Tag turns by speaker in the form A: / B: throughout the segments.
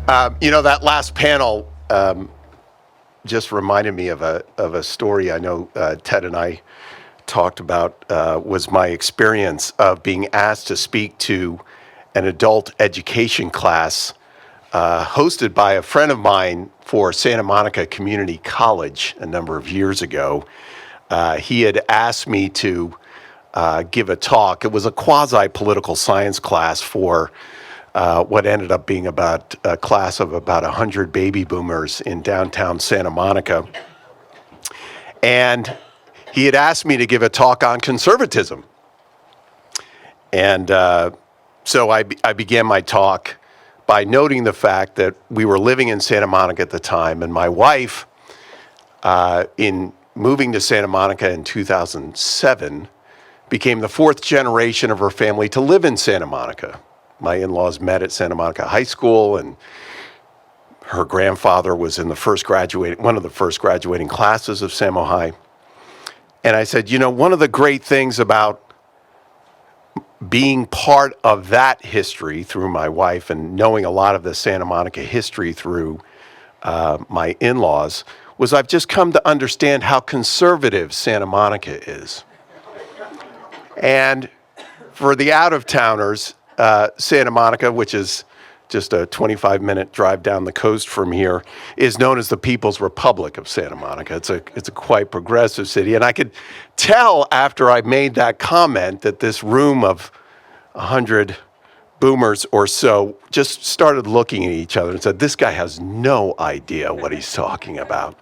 A: That last panel just reminded me of a story I know Ted and I talked about. Was my experience of being asked to speak to an adult education class hosted by a friend of mine for Santa Monica Community College a number of years ago. He had asked me to give a talk. It was a quasi-political science class for what ended up being about a class of about 100 baby boomers in downtown Santa Monica. And he had asked me to give a talk on conservatism. And so I began my talk by noting the fact that we were living in Santa Monica at the time, and my wife, in moving to Santa Monica in 2007, became the fourth generation of her family to live in Santa Monica. My in-laws met at Santa Monica High School, and her grandfather was in one of the first graduating classes of Samo High. And I said, one of the great things about being part of that history through my wife and knowing a lot of the Santa Monica history through my in-laws was I've just come to understand how conservative Santa Monica is. And for the out-of-towners, Santa Monica, which is just a 25-minute drive down the coast from here, is known as the People's Republic of Santa Monica. It's a quite progressive city. And I could tell after I made that comment that this room of 100 boomers or so just started looking at each other and said, this guy has no idea what he's talking about.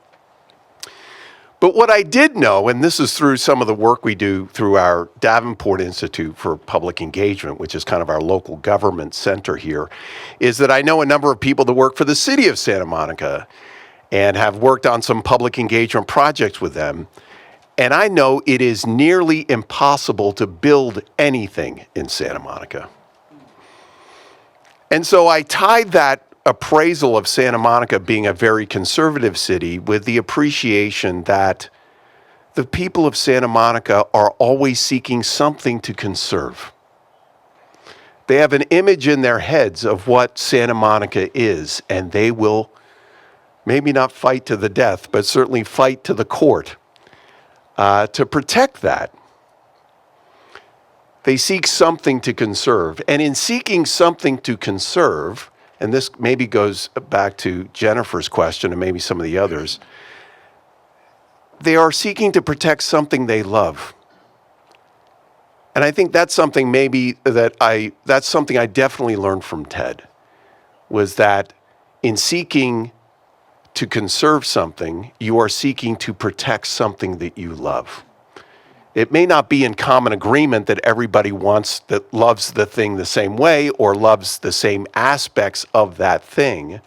A: But what I did know, and this is through some of the work we do through our Davenport Institute for Public Engagement, which is kind of our local government center here, is that I know a number of people that work for the city of Santa Monica and have worked on some public engagement projects with them. And I know it is nearly impossible to build anything in Santa Monica. And so I tied that appraisal of Santa Monica being a very conservative city with the appreciation that the people of Santa Monica are always seeking something to conserve. They have an image in their heads of what Santa Monica is, and they will maybe not fight to the death, but certainly fight to the court to protect that. They seek something to conserve, and in seeking something to conserve, and this maybe goes back to Jennifer's question and maybe some of the others, they are seeking to protect something they love. And I think that's something that's something I definitely learned from Ted, was that in seeking to conserve something, you are seeking to protect something that you love. It may not be in common agreement that everybody loves the thing the same way or loves the same aspects of that thing.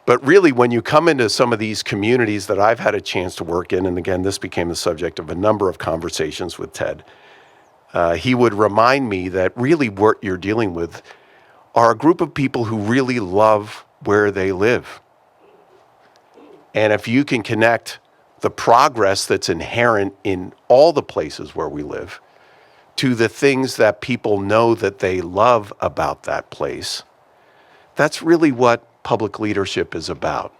A: But really, when you come into some of these communities that I've had a chance to work in, and again, this became the subject of a number of conversations with Ted, he would remind me that really what you're dealing with are a group of people who really love where they live. And if you can connect the progress that's inherent in all the places where we live to the things that people know that they love about that place, that's really what public leadership is about.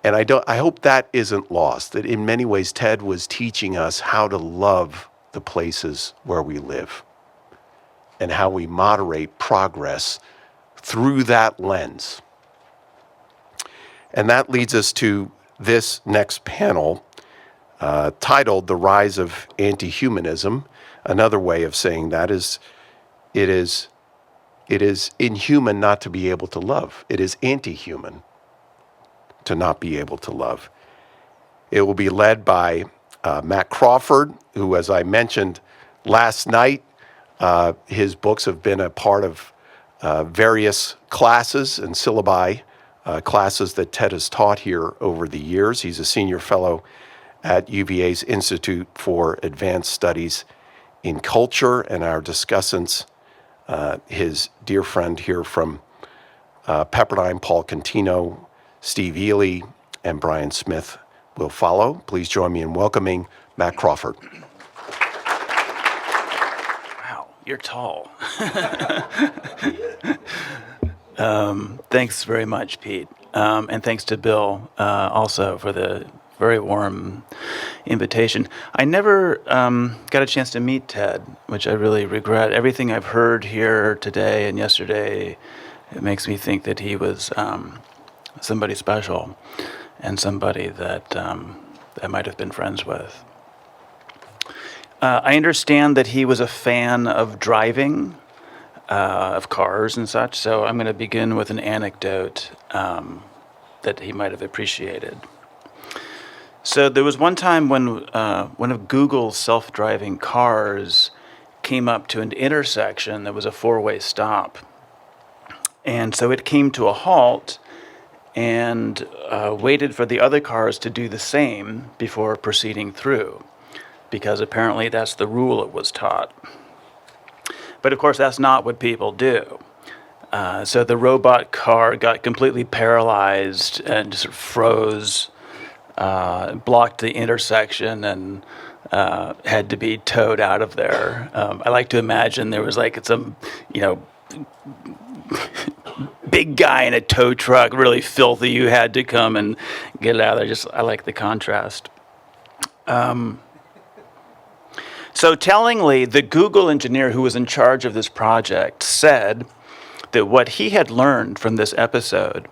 A: And I hope that isn't lost, that in many ways Ted was teaching us how to love the places where we live and how we moderate progress through that lens. And that leads us to this next panel, titled The Rise of Antihumanism. Another way of saying that is, it is inhuman not to be able to love. It is anti-human to not be able to love. It will be led by Matt Crawford, who, as I mentioned last night, his books have been a part of various classes and syllabi, classes that Ted has taught here over the years. He's a senior fellow at UVA's Institute for Advanced Studies in Culture, and our discussants, his dear friend here from Pepperdine, Paul Contino, Steve Ely, and Brian Smith will follow. Please join me in welcoming Matt Crawford.
B: Wow. You're tall. Thanks very much, Pete. And thanks to Bill also for the very warm invitation. I never got a chance to meet Ted, which I really regret. Everything I've heard here today and yesterday, it makes me think that he was somebody special and somebody that I might have been friends with. I understand that he was a fan of driving, of cars and such, so I'm going to begin with an anecdote that he might have appreciated. So there was one time when one of Google's self-driving cars came up to an intersection that was a four-way stop. And so it came to a halt and waited for the other cars to do the same before proceeding through, because apparently that's the rule it was taught. But of course, that's not what people do. So the robot car got completely paralyzed and just froze, blocked the intersection, and had to be towed out of there. I like to imagine there was like some, big guy in a tow truck, really filthy. You had to come and get it out of there. I like the contrast. So tellingly, the Google engineer who was in charge of this project said that what he had learned from this episode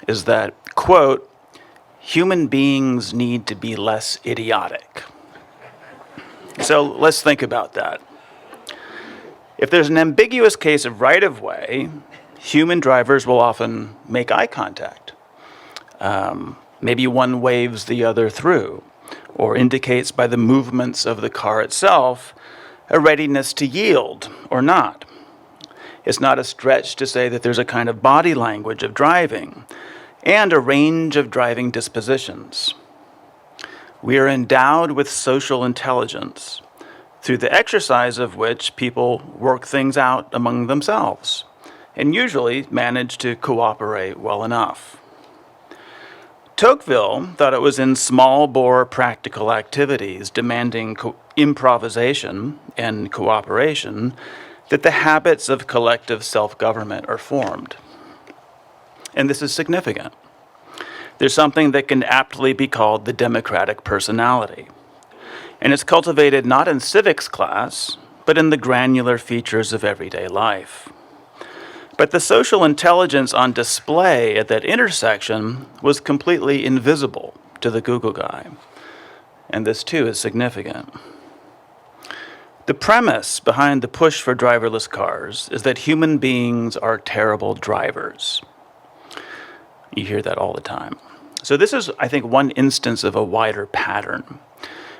B: is that, quote, human beings need to be less idiotic. So let's think about that. If there's an ambiguous case of right-of-way, human drivers will often make eye contact. Maybe one waves the other through, or indicates by the movements of the car itself a readiness to yield or not. It's not a stretch to say that there's a kind of body language of driving and a range of driving dispositions. We are endowed with social intelligence, through the exercise of which people work things out among themselves and usually manage to cooperate well enough. Tocqueville thought it was in small-bore practical activities demanding improvisation and cooperation that the habits of collective self-government are formed. And this is significant. There's something that can aptly be called the democratic personality. And it's cultivated not in civics class, but in the granular features of everyday life. But the social intelligence on display at that intersection was completely invisible to the Google guy. And this too is significant. The premise behind the push for driverless cars is that human beings are terrible drivers. You hear that all the time. So this is, I think, one instance of a wider pattern.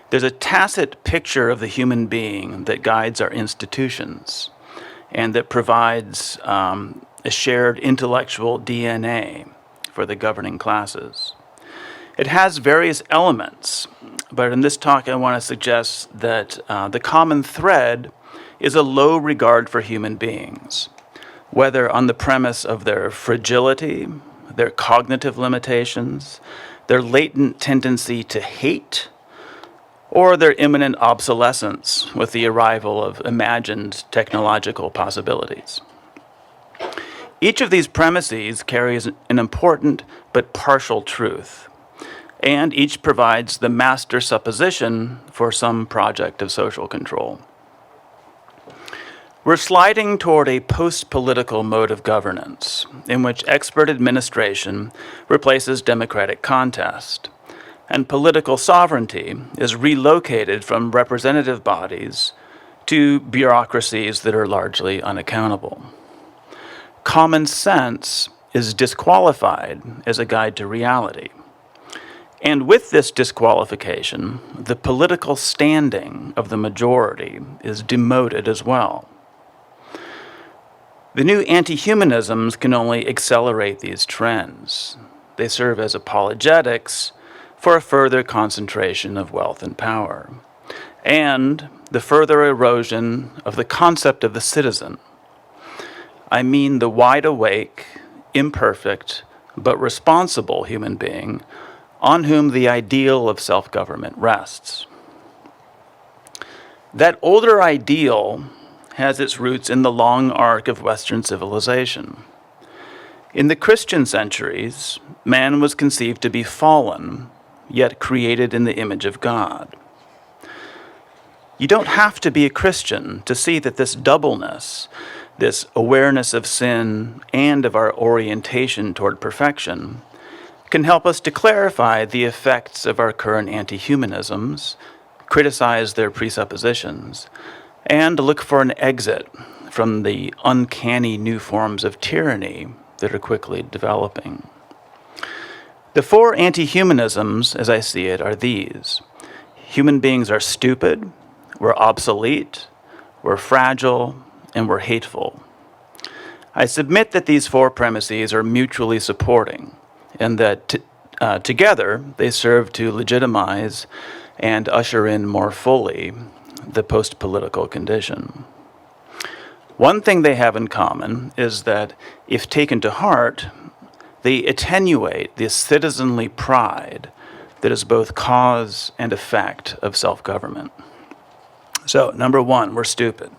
B: There's a tacit picture of the human being that guides our institutions and that provides a shared intellectual DNA for the governing classes. It has various elements, but in this talk I want to suggest that the common thread is a low regard for human beings, whether on the premise of their fragility, their cognitive limitations, their latent tendency to hate, or their imminent obsolescence with the arrival of imagined technological possibilities. Each of these premises carries an important but partial truth, and each provides the master supposition for some project of social control. We're sliding toward a post-political mode of governance in which expert administration replaces democratic contest, and political sovereignty is relocated from representative bodies to bureaucracies that are largely unaccountable. Common sense is disqualified as a guide to reality. And with this disqualification, the political standing of the majority is demoted as well. The new antihumanisms can only accelerate these trends. They serve as apologetics for a further concentration of wealth and power, and the further erosion of the concept of the citizen. I mean the wide-awake, imperfect, but responsible human being on whom the ideal of self-government rests. That older ideal has its roots in the long arc of Western civilization. In the Christian centuries, man was conceived to be fallen, yet created in the image of God. You don't have to be a Christian to see that this doubleness, this awareness of sin and of our orientation toward perfection, can help us to clarify the effects of our current anti-humanisms, criticize their presuppositions, and look for an exit from the uncanny new forms of tyranny that are quickly developing. The four anti-humanisms, as I see it, are these. Human beings are stupid, we're obsolete, we're fragile, and we're hateful. I submit that these four premises are mutually supporting, and that together they serve to legitimize and usher in more fully the post-political condition. One thing they have in common is that, if taken to heart, they attenuate the citizenly pride that is both cause and effect of self-government. So, number one, we're stupid.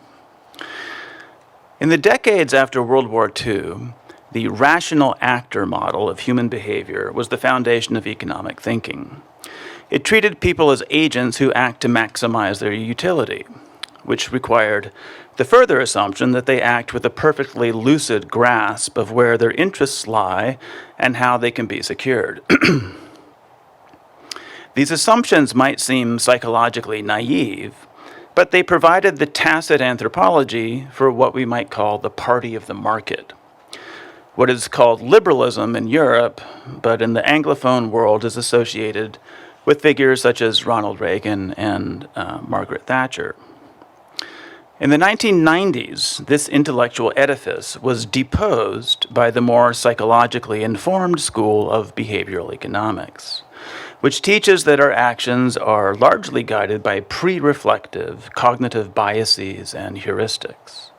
B: In the decades after World War II, the rational actor model of human behavior was the foundation of economic thinking. It treated people as agents who act to maximize their utility, which required the further assumption that they act with a perfectly lucid grasp of where their interests lie and how they can be secured. These assumptions might seem psychologically naive, but they provided the tacit anthropology for what we might call the party of the market. What is called liberalism in Europe, but in the Anglophone world is associated with figures such as Ronald Reagan and Margaret Thatcher. In the 1990s, this intellectual edifice was deposed by the more psychologically informed school of behavioral economics, which teaches that our actions are largely guided by pre-reflective cognitive biases and heuristics.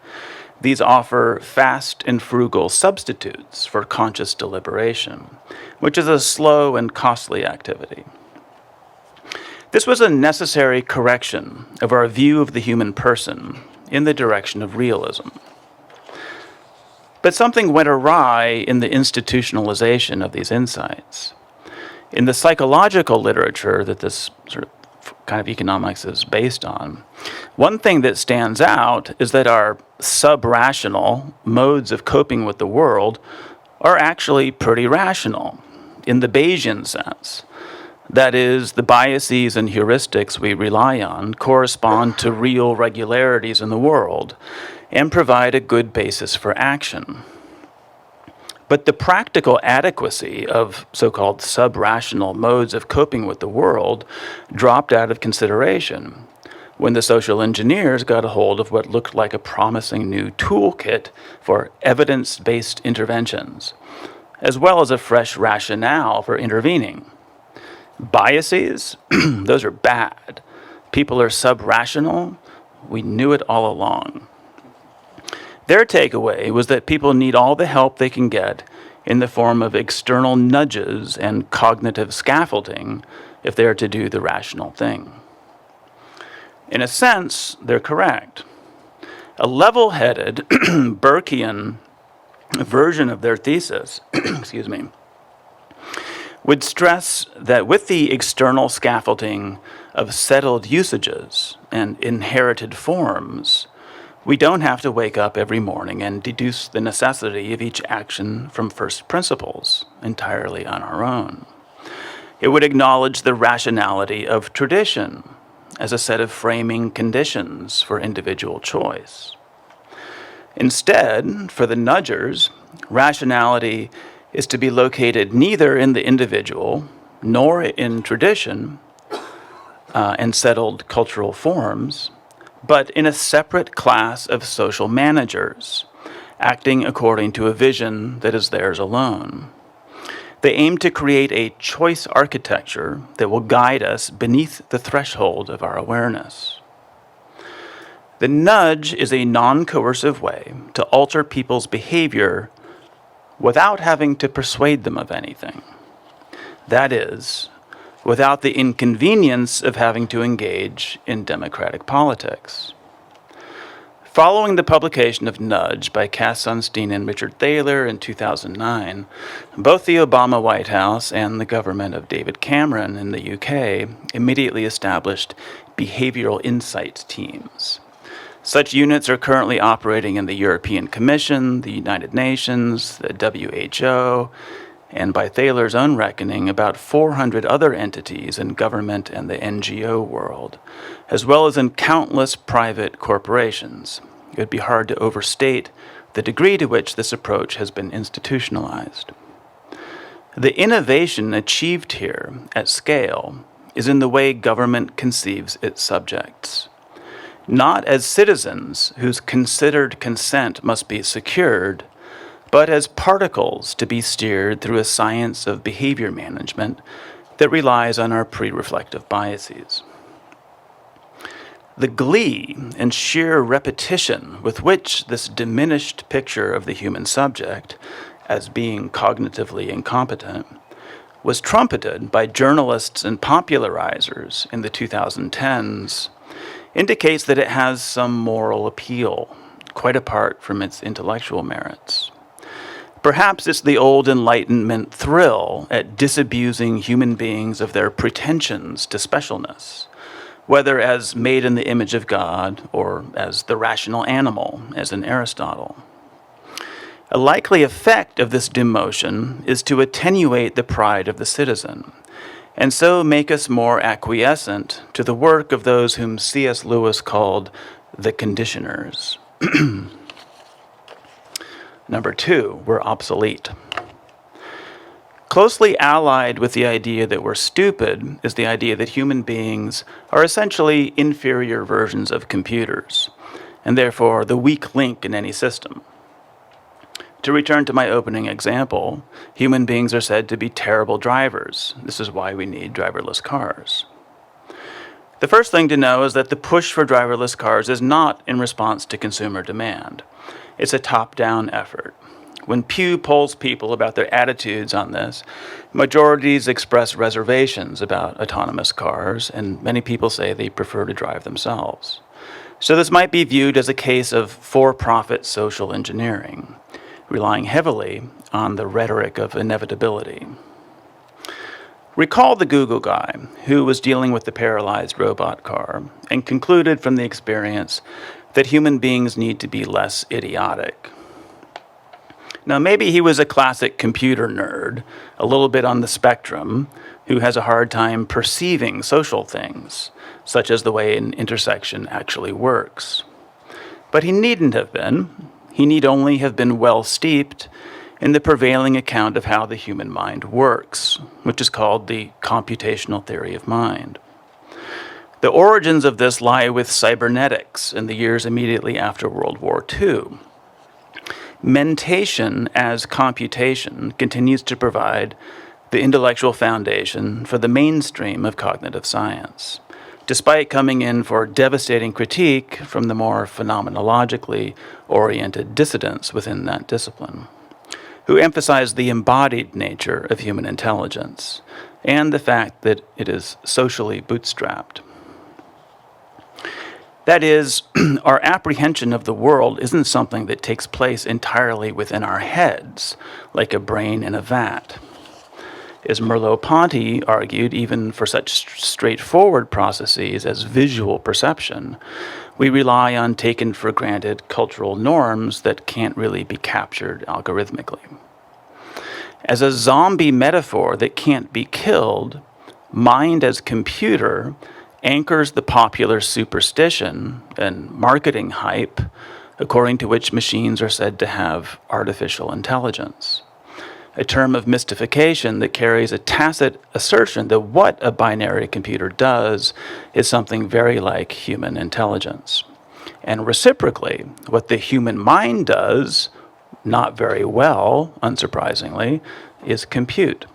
B: These offer fast and frugal substitutes for conscious deliberation, which is a slow and costly activity. This was a necessary correction of our view of the human person in the direction of realism. But something went awry in the institutionalization of these insights. In the psychological literature that this sort of kind of economics is based on, one thing that stands out is that our sub-rational modes of coping with the world are actually pretty rational in the Bayesian sense. That is, the biases and heuristics we rely on correspond to real regularities in the world and provide a good basis for action. But the practical adequacy of so-called sub-rational modes of coping with the world dropped out of consideration when the social engineers got a hold of what looked like a promising new toolkit for evidence-based interventions, as well as a fresh rationale for intervening. Biases, those are bad. People are sub-rational. We knew it all along. Their takeaway was that people need all the help they can get in the form of external nudges and cognitive scaffolding if they are to do the rational thing. In a sense, they're correct. A level-headed Burkean version of their thesis, excuse me, would stress that with the external scaffolding of settled usages and inherited forms, we don't have to wake up every morning and deduce the necessity of each action from first principles entirely on our own. It would acknowledge the rationality of tradition as a set of framing conditions for individual choice. Instead, for the nudgers, rationality is to be located neither in the individual nor in tradition and settled cultural forms, but in a separate class of social managers, acting according to a vision that is theirs alone. They aim to create a choice architecture that will guide us beneath the threshold of our awareness. The nudge is a non-coercive way to alter people's behavior without having to persuade them of anything. That is, without the inconvenience of having to engage in democratic politics. Following the publication of Nudge by Cass Sunstein and Richard Thaler in 2009, both the Obama White House and the government of David Cameron in the UK immediately established behavioral insight teams. Such units are currently operating in the European Commission, the United Nations, the WHO, and by Thaler's own reckoning, about 400 other entities in government and the NGO world, as well as in countless private corporations. It would be hard to overstate the degree to which this approach has been institutionalized. The innovation achieved here at scale is in the way government conceives its subjects. Not as citizens whose considered consent must be secured, but as particles to be steered through a science of behavior management that relies on our pre-reflective biases. The glee and sheer repetition with which this diminished picture of the human subject as being cognitively incompetent was trumpeted by journalists and popularizers in the 2010s indicates that it has some moral appeal, quite apart from its intellectual merits. Perhaps it's the old Enlightenment thrill at disabusing human beings of their pretensions to specialness, whether as made in the image of God or as the rational animal, as in Aristotle. A likely effect of this demotion is to attenuate the pride of the citizen, and so make us more acquiescent to the work of those whom C.S. Lewis called the conditioners. Number two, we're obsolete. Closely allied with the idea that we're stupid is the idea that human beings are essentially inferior versions of computers, and therefore the weak link in any system. To return to my opening example, human beings are said to be terrible drivers. This is why we need driverless cars. The first thing to know is that the push for driverless cars is not in response to consumer demand. It's a top-down effort. When Pew polls people about their attitudes on this, majorities express reservations about autonomous cars, and many people say they prefer to drive themselves. So this might be viewed as a case of for-profit social engineering, relying heavily on the rhetoric of inevitability. Recall the Google guy who was dealing with the paralyzed robot car and concluded from the experience that human beings need to be less idiotic. Now, maybe he was a classic computer nerd, a little bit on the spectrum, who has a hard time perceiving social things, such as the way an intersection actually works. But he needn't have been. He need only have been well steeped in the prevailing account of how the human mind works, which is called the computational theory of mind. The origins of this lie with cybernetics in the years immediately after World War II. Mentation as computation continues to provide the intellectual foundation for the mainstream of cognitive science, despite coming in for devastating critique from the more phenomenologically oriented dissidents within that discipline, who emphasize the embodied nature of human intelligence and the fact that it is socially bootstrapped. That is, our apprehension of the world isn't something that takes place entirely within our heads, like a brain in a vat. As Merleau-Ponty argued, even for such straightforward processes as visual perception, we rely on taken-for-granted cultural norms that can't really be captured algorithmically. As a zombie metaphor that can't be killed, mind as computer anchors the popular superstition and marketing hype according to which machines are said to have artificial intelligence, a term of mystification that carries a tacit assertion that what a binary computer does is something very like human intelligence. And reciprocally, what the human mind does, not very well, unsurprisingly, is compute.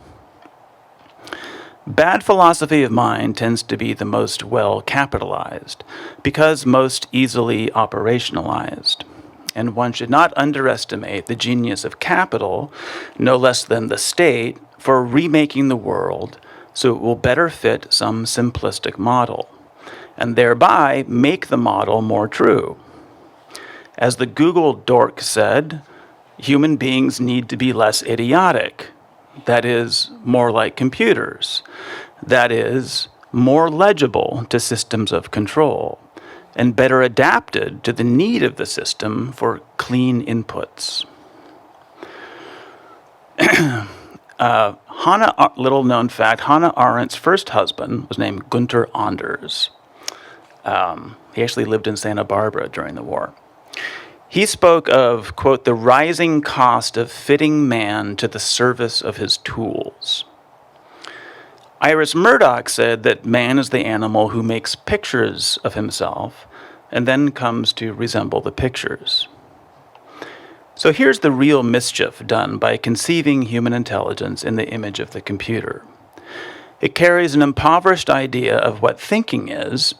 B: Bad philosophy of mind tends to be the most well capitalized because most easily operationalized. And one should not underestimate the genius of capital, no less than the state, for remaking the world so it will better fit some simplistic model, and thereby make the model more true. As the Google dork said, human beings need to be less idiotic. That is, more like computers. That is, more legible to systems of control, and better adapted to the need of the system for clean inputs. Little known fact, Hannah Arendt's first husband was named Gunther Anders. He actually lived in Santa Barbara during the war. He spoke of, quote, the rising cost of fitting man to the service of his tools. Iris Murdoch said that man is the animal who makes pictures of himself and then comes to resemble the pictures. So here's the real mischief done by conceiving human intelligence in the image of the computer. It carries an impoverished idea of what thinking is,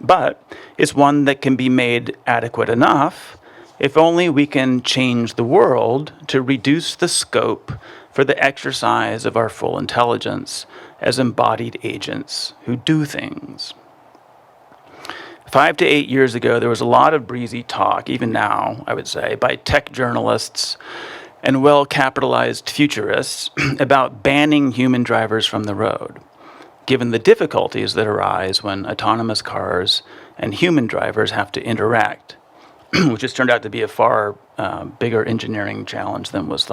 B: but it's one that can be made adequate enough if only we can change the world to reduce the scope for the exercise of our full intelligence as embodied agents who do things. 5 to 8 years ago, there was a lot of breezy talk, even now, I would say, by tech journalists and well-capitalized futurists about banning human drivers from the road, given the difficulties that arise when autonomous cars and human drivers have to interact, which has turned out to be a far bigger engineering challenge than was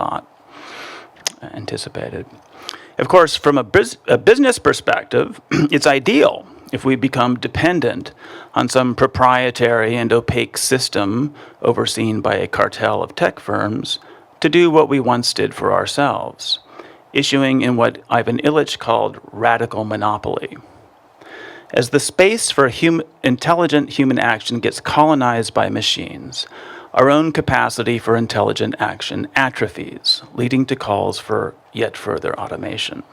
B: anticipated. Of course, from a business perspective, it's ideal if we become dependent on some proprietary and opaque system overseen by a cartel of tech firms to do what we once did for ourselves, issuing in what Ivan Illich called radical monopoly. As the space for intelligent human action gets colonized by machines, our own capacity for intelligent action atrophies, leading to calls for yet further automation.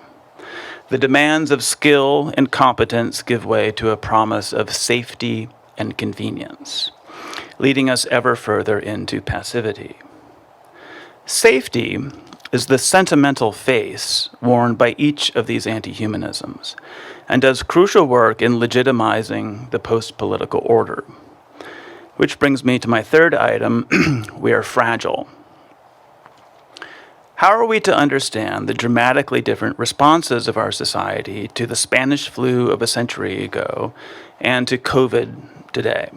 B: The demands of skill and competence give way to a promise of safety and convenience, leading us ever further into passivity. Safety is the sentimental face worn by each of these anti-humanisms, and does crucial work in legitimizing the post-political order. Which brings me to my third item, we are fragile. How are we to understand the dramatically different responses of our society to the Spanish flu of a century ago and to COVID today?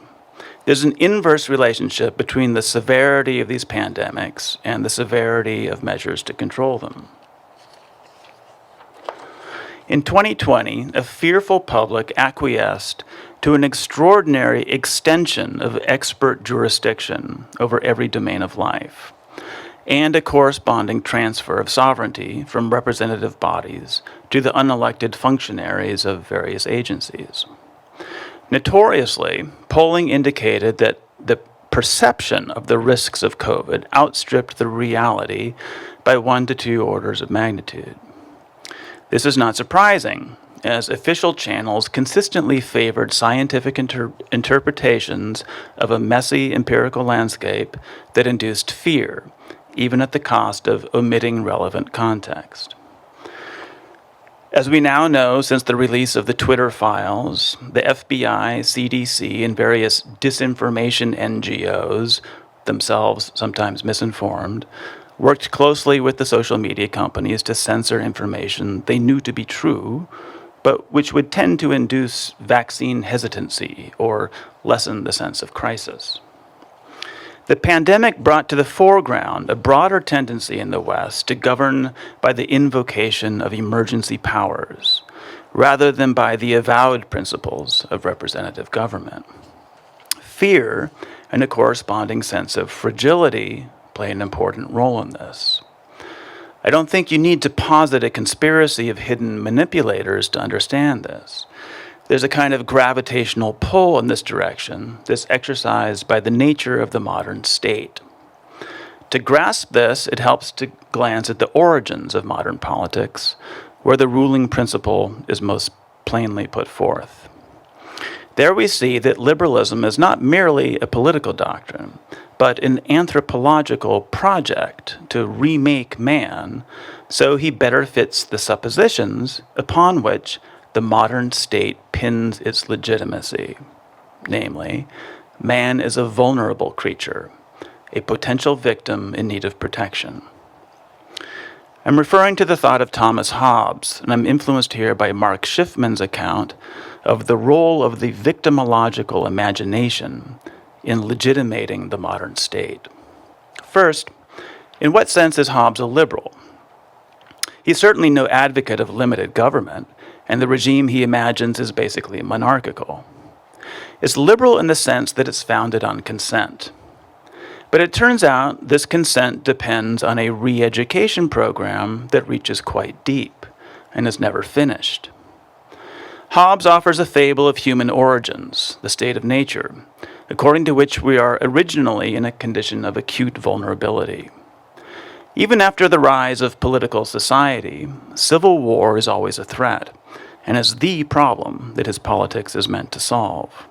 B: There's an inverse relationship between the severity of these pandemics and the severity of measures to control them. In 2020, a fearful public acquiesced to an extraordinary extension of expert jurisdiction over every domain of life, and a corresponding transfer of sovereignty from representative bodies to the unelected functionaries of various agencies. Notoriously, polling indicated that the perception of the risks of COVID outstripped the reality by 1 to 2 orders of magnitude. This is not surprising, as official channels consistently favored scientific interpretations of a messy empirical landscape that induced fear, even at the cost of omitting relevant context. As we now know, since the release of the Twitter files, the FBI, CDC, and various disinformation NGOs, themselves sometimes misinformed, worked closely with the social media companies to censor information they knew to be true, but which would tend to induce vaccine hesitancy or lessen the sense of crisis. The pandemic brought to the foreground a broader tendency in the West to govern by the invocation of emergency powers, rather than by the avowed principles of representative government. Fear and a corresponding sense of fragility play an important role in this. I don't think you need to posit a conspiracy of hidden manipulators to understand this. There's a kind of gravitational pull in this direction that's exercised by the nature of the modern state. To grasp this, it helps to glance at the origins of modern politics, where the ruling principle is most plainly put forth. There we see that liberalism is not merely a political doctrine, but an anthropological project to remake man so he better fits the suppositions upon which the modern state pins its legitimacy. Namely, man is a vulnerable creature a potential victim in need of protection. I'm referring to the thought of Thomas Hobbes, and I'm influenced here by Mark Schiffman's account of the role of the victimological imagination in legitimating the modern state. First, in what sense is Hobbes a liberal? He's certainly no advocate of limited government, and the regime he imagines is basically monarchical. It's liberal in the sense that it's founded on consent. But it turns out this consent depends on a re-education program that reaches quite deep and is never finished. Hobbes offers a fable of human origins, the state of nature, according to which we are originally in a condition of acute vulnerability. Even after the rise of political society, civil war is always a threat, and is the problem that his politics is meant to solve.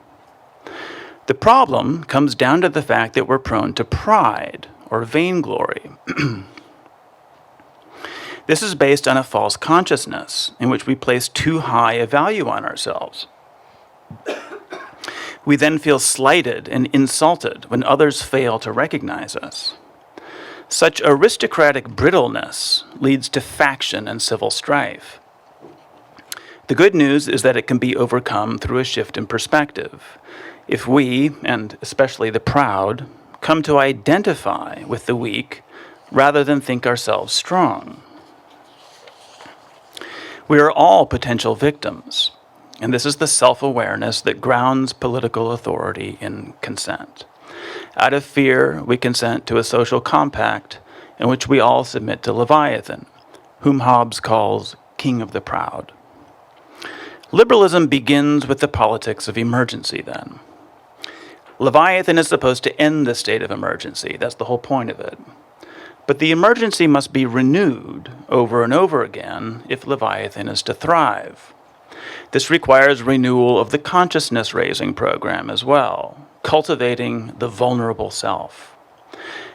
B: The problem comes down to the fact that we're prone to pride or vainglory. This is based on a false consciousness in which we place too high a value on ourselves. We then feel slighted and insulted when others fail to recognize us. Such aristocratic brittleness leads to faction and civil strife. The good news is that it can be overcome through a shift in perspective. If we, and especially the proud, come to identify with the weak rather than think ourselves strong. We are all potential victims, and this is the self-awareness that grounds political authority in consent. Out of fear, we consent to a social compact in which we all submit to Leviathan, whom Hobbes calls king of the proud. Liberalism begins with the politics of emergency, then. Leviathan is supposed to end the state of emergency. That's the whole point of it. But the emergency must be renewed over and over again if Leviathan is to thrive. This requires renewal of the consciousness-raising program as well, cultivating the vulnerable self.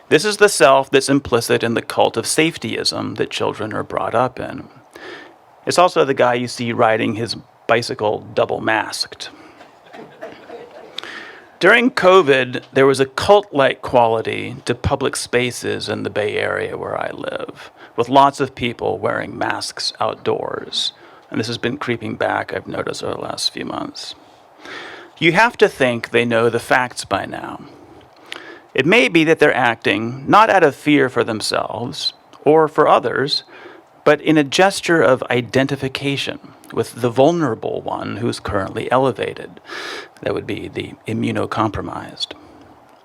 B: This is the self that's implicit in the cult of safetyism that children are brought up in. It's also the guy you see riding his bicycle double-masked. During COVID, there was a cult-like quality to public spaces in the Bay Area where I live, with lots of people wearing masks outdoors. And this has been creeping back, I've noticed, over the last few months. You have to think they know the facts by now. It may be that they're acting not out of fear for themselves or for others, but in a gesture of identification with the vulnerable one who's currently elevated. That would be the immunocompromised.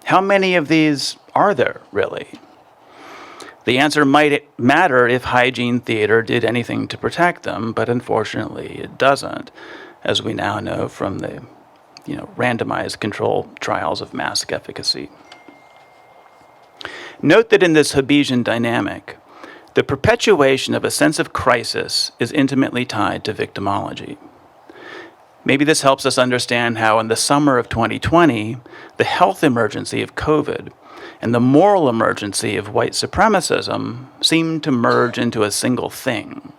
B: How many of these are there, really? The answer might matter if hygiene theater did anything to protect them, but unfortunately it doesn't, as we now know from the randomized control trials of mask efficacy. Note that in this Hobbesian dynamic, the perpetuation of a sense of crisis is intimately tied to victimology. Maybe this helps us understand how in the summer of 2020, the health emergency of COVID and the moral emergency of white supremacism seemed to merge into a single thing.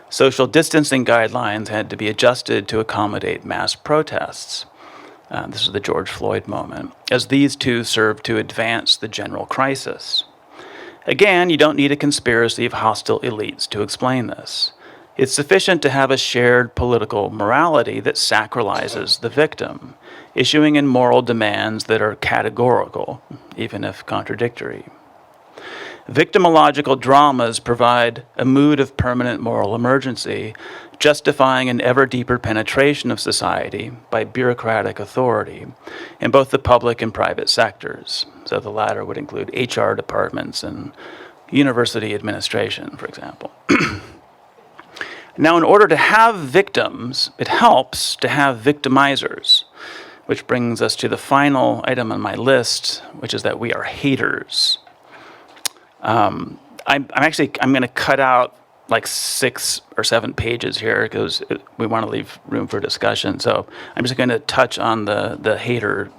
B: Social distancing guidelines had to be adjusted to accommodate mass protests. This is the George Floyd moment, as these two served to advance the general crisis. Again, you don't need a conspiracy of hostile elites to explain this. It's sufficient to have a shared political morality that sacralizes the victim, issuing in moral demands that are categorical, even if contradictory. Victimological dramas provide a mood of permanent moral emergency, justifying an ever deeper penetration of society by bureaucratic authority in both the public and private sectors. So the latter would include HR departments and university administration, for example. Now, in order to have victims, it helps to have victimizers, which brings us to the final item on my list, which is that we are haters. I'm going to cut out like 6 or 7 pages here because we want to leave room for discussion. So I'm just going to touch on the hater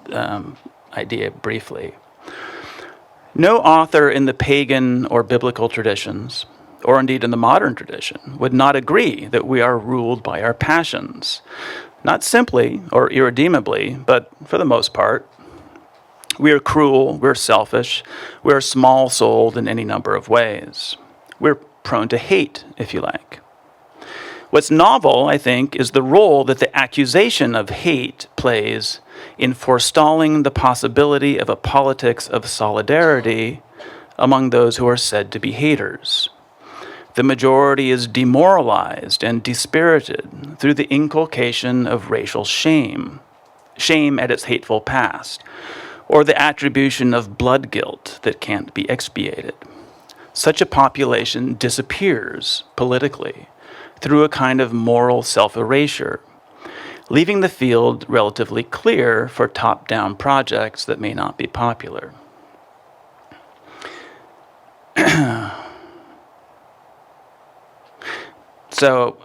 B: idea briefly. No author in the pagan or biblical traditions, or indeed in the modern tradition, would not agree that we are ruled by our passions, not simply or irredeemably, but for the most part. We are cruel, we're selfish, we're small-souled in any number of ways. We're prone to hate, if you like. What's novel, I think, is the role that the accusation of hate plays in forestalling the possibility of a politics of solidarity among those who are said to be haters. The majority is demoralized and dispirited through the inculcation of racial shame at its hateful past, or the attribution of blood guilt that can't be expiated. Such a population disappears politically through a kind of moral self-erasure, leaving the field relatively clear for top-down projects that may not be popular. So,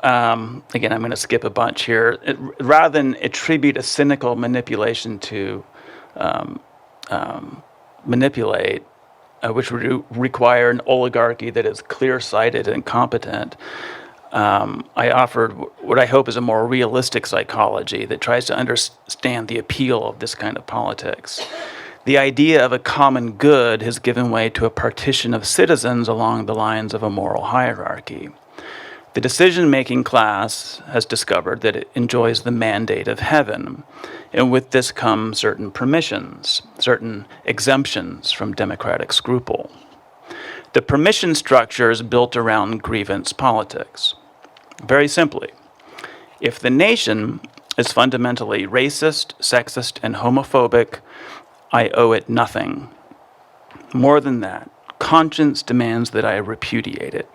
B: again, I'm going to skip a bunch here. Rather than attribute a cynical manipulation to manipulate, which would require an oligarchy that is clear-sighted and competent, I offered what I hope is a more realistic psychology that tries to understand the appeal of this kind of politics. The idea of a common good has given way to a partition of citizens along the lines of a moral hierarchy. The decision-making class has discovered that it enjoys the mandate of heaven, and with this come certain permissions, certain exemptions from democratic scruple. The permission structure is built around grievance politics. Very simply, if the nation is fundamentally racist, sexist, and homophobic, I owe it nothing. More than that, conscience demands that I repudiate it.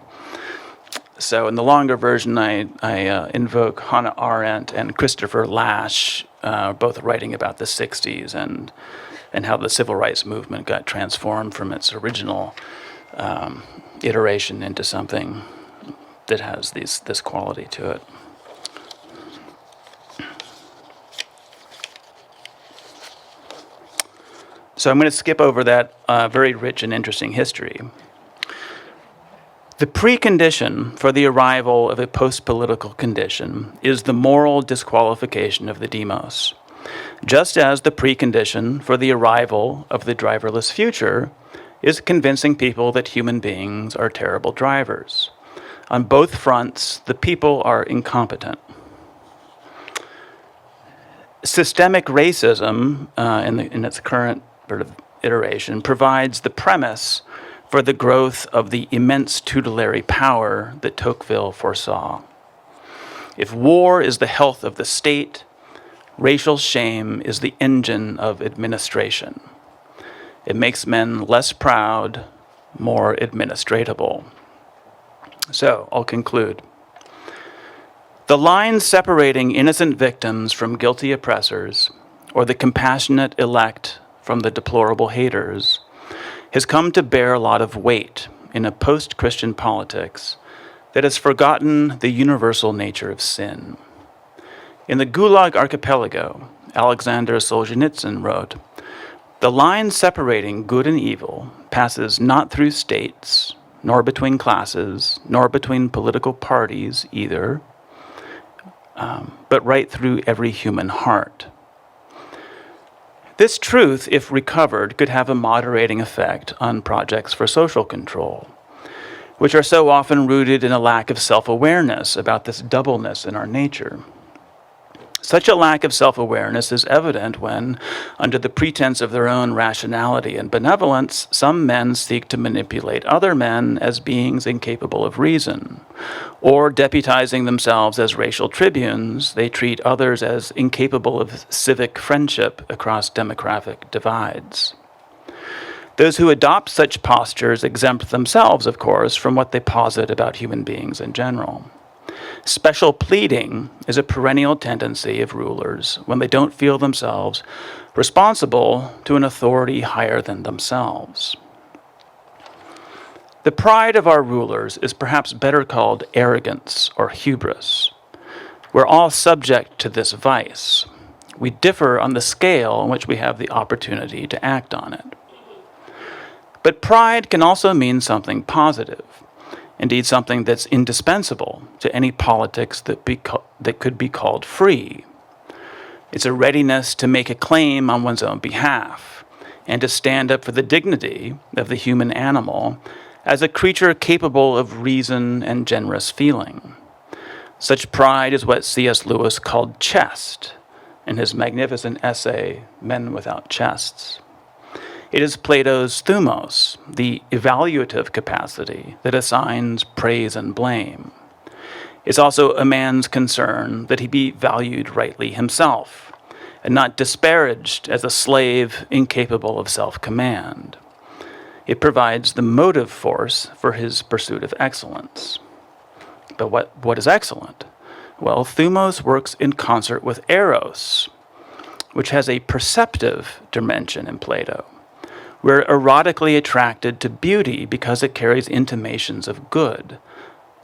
B: So in the longer version, I invoke Hannah Arendt and Christopher Lasch, both writing about the 60s and how the civil rights movement got transformed from its original iteration into something that has this quality to it. So I'm going to skip over that very rich and interesting history. The precondition for the arrival of a post-political condition is the moral disqualification of the demos, just as the precondition for the arrival of the driverless future is convincing people that human beings are terrible drivers. On both fronts, the people are incompetent. Systemic racism, in its current sort of iteration, provides the premise for the growth of the immense tutelary power that Tocqueville foresaw. If war is the health of the state, racial shame is the engine of administration. It makes men less proud, more administratable. So, I'll conclude. The line separating innocent victims from guilty oppressors, or the compassionate elect from the deplorable haters, has come to bear a lot of weight in a post-Christian politics that has forgotten the universal nature of sin. In the Gulag Archipelago, Alexander Solzhenitsyn wrote, "The line separating good and evil passes not through states, nor between classes, nor between political parties either, but right through every human heart." This truth, if recovered, could have a moderating effect on projects for social control, which are so often rooted in a lack of self-awareness about this doubleness in our nature. Such a lack of self-awareness is evident when, under the pretense of their own rationality and benevolence, some men seek to manipulate other men as beings incapable of reason, or deputizing themselves as racial tribunes, they treat others as incapable of civic friendship across demographic divides. Those who adopt such postures exempt themselves, of course, from what they posit about human beings in general. Special pleading is a perennial tendency of rulers when they don't feel themselves responsible to an authority higher than themselves. The pride of our rulers is perhaps better called arrogance or hubris. We're all subject to this vice. We differ on the scale in which we have the opportunity to act on it. But pride can also mean something positive. Indeed, something that's indispensable to any politics that could be called free. It's a readiness to make a claim on one's own behalf, and to stand up for the dignity of the human animal as a creature capable of reason and generous feeling. Such pride is what C.S. Lewis called chest in his magnificent essay, Men Without Chests. It is Plato's thumos, the evaluative capacity that assigns praise and blame. It's also a man's concern that he be valued rightly himself, and not disparaged as a slave incapable of self-command. It provides the motive force for his pursuit of excellence. But what is excellent? Well, thumos works in concert with eros, which has a perceptive dimension in Plato. We're erotically attracted to beauty because it carries intimations of good,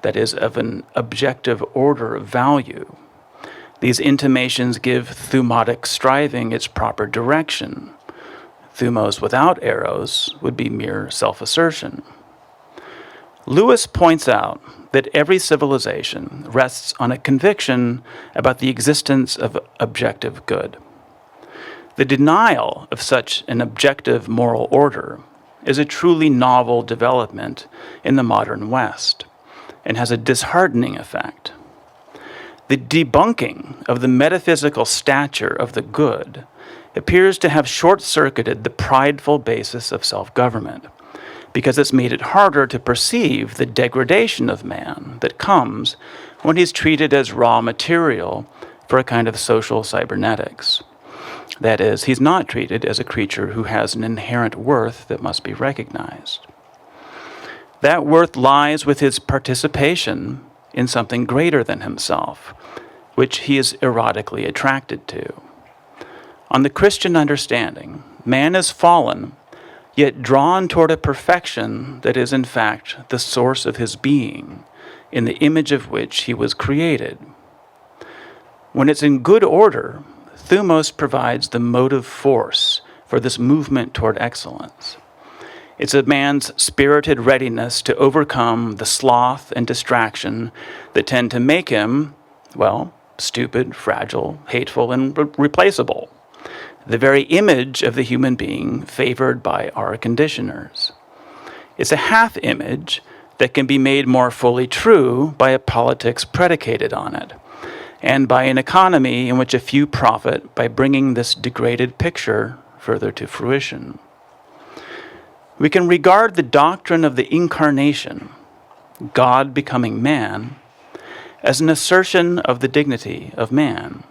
B: that is, of an objective order of value. These intimations give thumotic striving its proper direction. Thumos without eros would be mere self-assertion. Lewis points out that every civilization rests on a conviction about the existence of objective good. The denial of such an objective moral order is a truly novel development in the modern West and has a disheartening effect. The debunking of the metaphysical stature of the good appears to have short-circuited the prideful basis of self-government, because it's made it harder to perceive the degradation of man that comes when he's treated as raw material for a kind of social cybernetics. That is, he's not treated as a creature who has an inherent worth that must be recognized. That worth lies with his participation in something greater than himself, which he is erotically attracted to. On the Christian understanding, man is fallen, yet drawn toward a perfection that is in fact the source of his being, in the image of which he was created. When it's in good order, thumos provides the motive force for this movement toward excellence. It's a man's spirited readiness to overcome the sloth and distraction that tend to make him, well, stupid, fragile, hateful, and replaceable. The very image of the human being favored by our conditioners. It's a half-image that can be made more fully true by a politics predicated on it, and by an economy in which a few profit by bringing this degraded picture further to fruition. We can regard the doctrine of the incarnation, God becoming man, as an assertion of the dignity of man.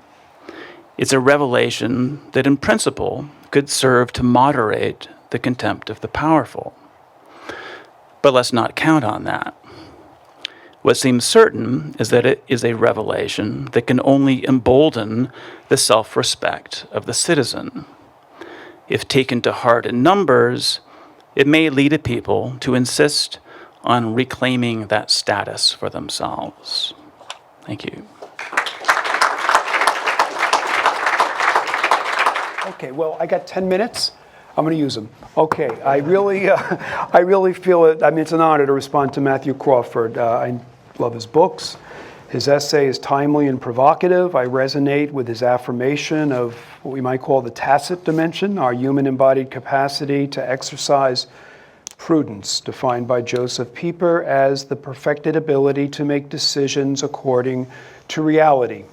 B: It's a revelation that in principle could serve to moderate the contempt of the powerful. But let's not count on that. What seems certain is that it is a revelation that can only embolden the self-respect of the citizen. If taken to heart in numbers, it may lead a people to insist on reclaiming that status for themselves. Thank you.
C: Okay, well, I got 10 minutes. I'm going to use them. Okay, I really feel it. I mean, it's an honor to respond to Matthew Crawford. I love his books. His essay is timely and provocative. I resonate with his affirmation of what we might call the tacit dimension, our human embodied capacity to exercise prudence, defined by Joseph Pieper as the perfected ability to make decisions according to reality.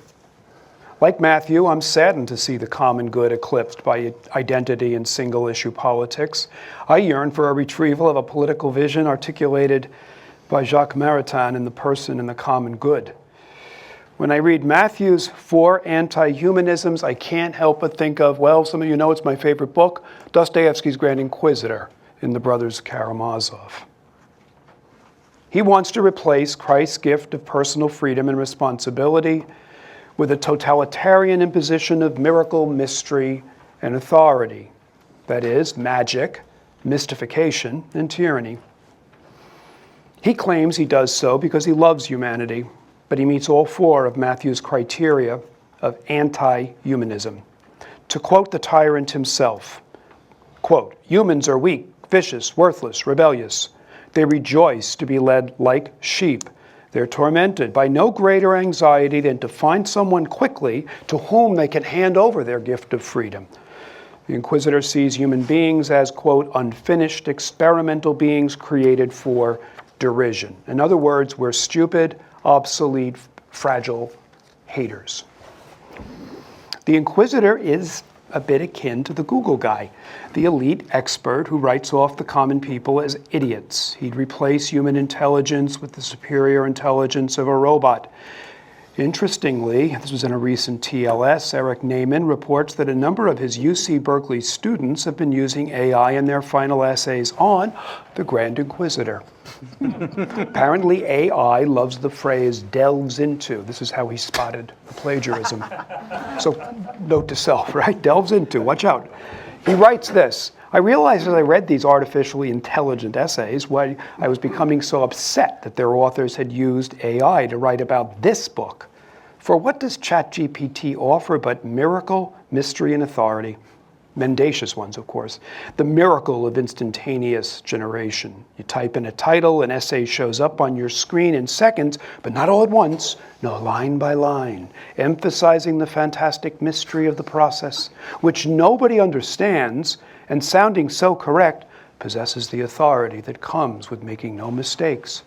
C: Like Matthew, I'm saddened to see the common good eclipsed by identity and single-issue politics. I yearn for a retrieval of a political vision articulated by Jacques Maritain in The Person and the Common Good. When I read Matthew's 4 Antihumanisms, I can't help but think of, well, some of you know it's my favorite book, Dostoevsky's Grand Inquisitor in The Brothers Karamazov. He wants to replace Christ's gift of personal freedom and responsibility with a totalitarian imposition of miracle, mystery, and authority. That is, magic, mystification, and tyranny. He claims he does so because he loves humanity, but he meets all 4 of Matthew's criteria of anti-humanism. To quote the tyrant himself, quote, "Humans are weak, vicious, worthless, rebellious. They rejoice to be led like sheep. They're tormented by no greater anxiety than to find someone quickly to whom they can hand over their gift of freedom. The Inquisitor sees human beings as, quote, unfinished experimental beings created for derision. In other words, we're stupid, obsolete, fragile haters. The Inquisitor is a bit akin to the Google guy, the elite expert who writes off the common people as idiots. He'd replace human intelligence with the superior intelligence of a robot. Interestingly, this was in a recent TLS, Eric Naiman reports that a number of his UC Berkeley students have been using AI in their final essays on the Grand Inquisitor. Apparently, AI loves the phrase delves into. This is how he spotted the plagiarism. So, note to self, right? Delves into, watch out. He writes this. I realized as I read these artificially intelligent essays why I was becoming so upset that their authors had used AI to write about this book. For what does ChatGPT offer but miracle, mystery, and authority? Mendacious ones, of course. The miracle of instantaneous generation. You type in a title, an essay shows up on your screen in seconds, but not all at once, no, line by line, emphasizing the fantastic mystery of the process, which nobody understands, and sounding so correct, possesses the authority that comes with making no mistakes.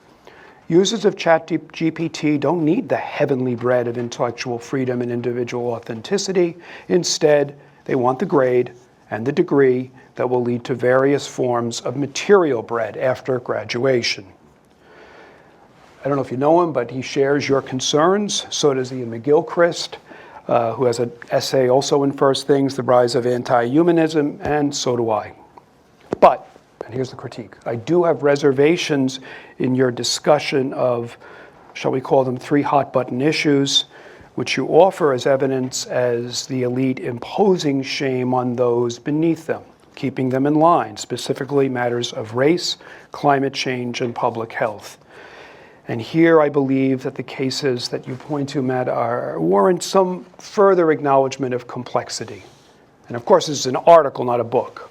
C: Users of ChatGPT don't need the heavenly bread of intellectual freedom and individual authenticity. Instead, they want the grade and the degree that will lead to various forms of material bread after graduation. I don't know if you know him, but he shares your concerns. So does Ian McGilchrist, who has an essay also in First Things, The Rise of Antihumanism, and so do I. But, and here's the critique, I do have reservations in your discussion of, shall we call them, 3 hot-button issues, which you offer as evidence as the elite imposing shame on those beneath them, keeping them in line, specifically matters of race, climate change, and public health. And here I believe that the cases that you point to, Matt, warrant some further acknowledgement of complexity. And of course, this is an article, not a book.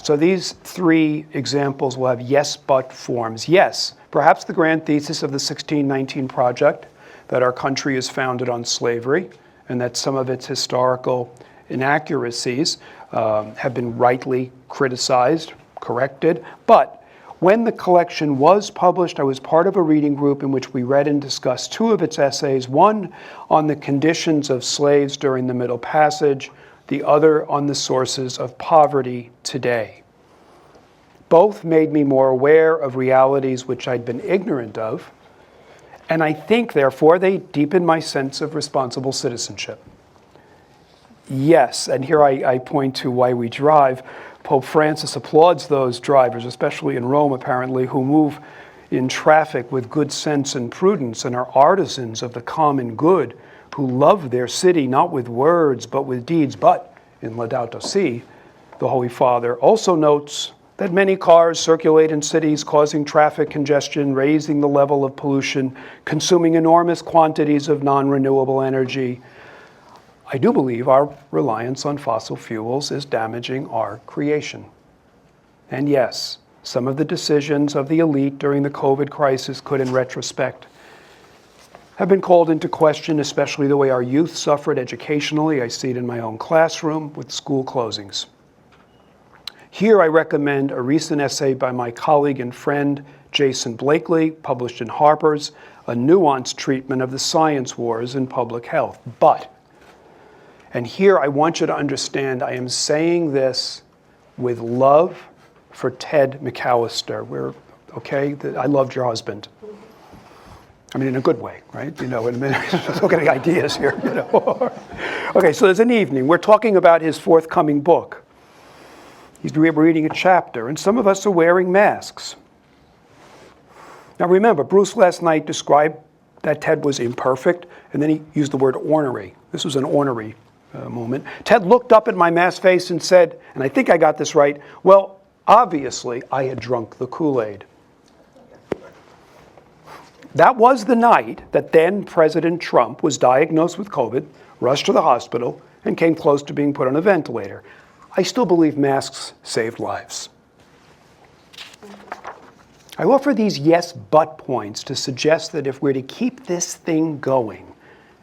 C: So these 3 examples will have yes, but forms. Yes, perhaps the grand thesis of the 1619 Project, that our country is founded on slavery, and that some of its historical inaccuracies have been rightly criticized, corrected. But when the collection was published, I was part of a reading group in which we read and discussed 2 of its essays, one on the conditions of slaves during the Middle Passage, the other on the sources of poverty today. Both made me more aware of realities which I'd been ignorant of, and I think, therefore, they deepen my sense of responsible citizenship. Yes, and here I point to why we drive. Pope Francis applauds those drivers, especially in Rome, apparently, who move in traffic with good sense and prudence and are artisans of the common good, who love their city not with words but with deeds. But in Laudato Si, the Holy Father also notes that many cars circulate in cities, causing traffic congestion, raising the level of pollution, consuming enormous quantities of non-renewable energy. I do believe our reliance on fossil fuels is damaging our creation. And yes, some of the decisions of the elite during the COVID crisis could, in retrospect, have been called into question, especially the way our youth suffered educationally. I see it in my own classroom with school closings. Here I recommend a recent essay by my colleague and friend, Jason Blakely, published in Harper's, a nuanced treatment of the science wars in public health. But, and here I want you to understand, I am saying this with love for Ted McAllister. I loved your husband. I mean, in a good way, right? You know, in a minute, look at the ideas here, you know. Okay, so there's an evening. We're talking about his forthcoming book. He's reading a chapter, and some of us are wearing masks. Now remember, Bruce last night described that Ted was imperfect, and then he used the word ornery. This was an ornery moment. Ted looked up at my masked face and said, and I think I got this right, well, obviously I had drunk the Kool-Aid. That was the night that then President Trump was diagnosed with COVID, rushed to the hospital, and came close to being put on a ventilator. I still believe masks saved lives. I offer these yes, but points to suggest that if we're to keep this thing going,